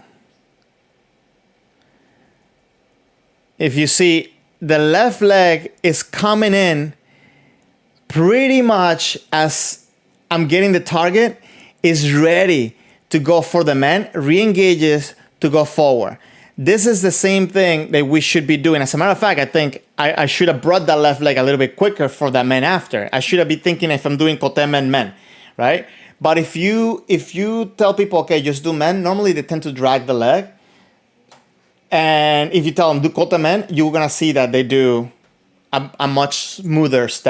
If you see, the left leg is coming in pretty much as I'm getting the target, is ready to go for the man, re-engages to go forward. This is the same thing that we should be doing. As a matter of fact, I think I should have brought that left leg a little bit quicker for that man after. I should have been thinking if I'm doing kote men, right? But if you tell people, okay, just do men, normally they tend to drag the leg. And if you tell them do kote men, you're gonna see that they do a much smoother step.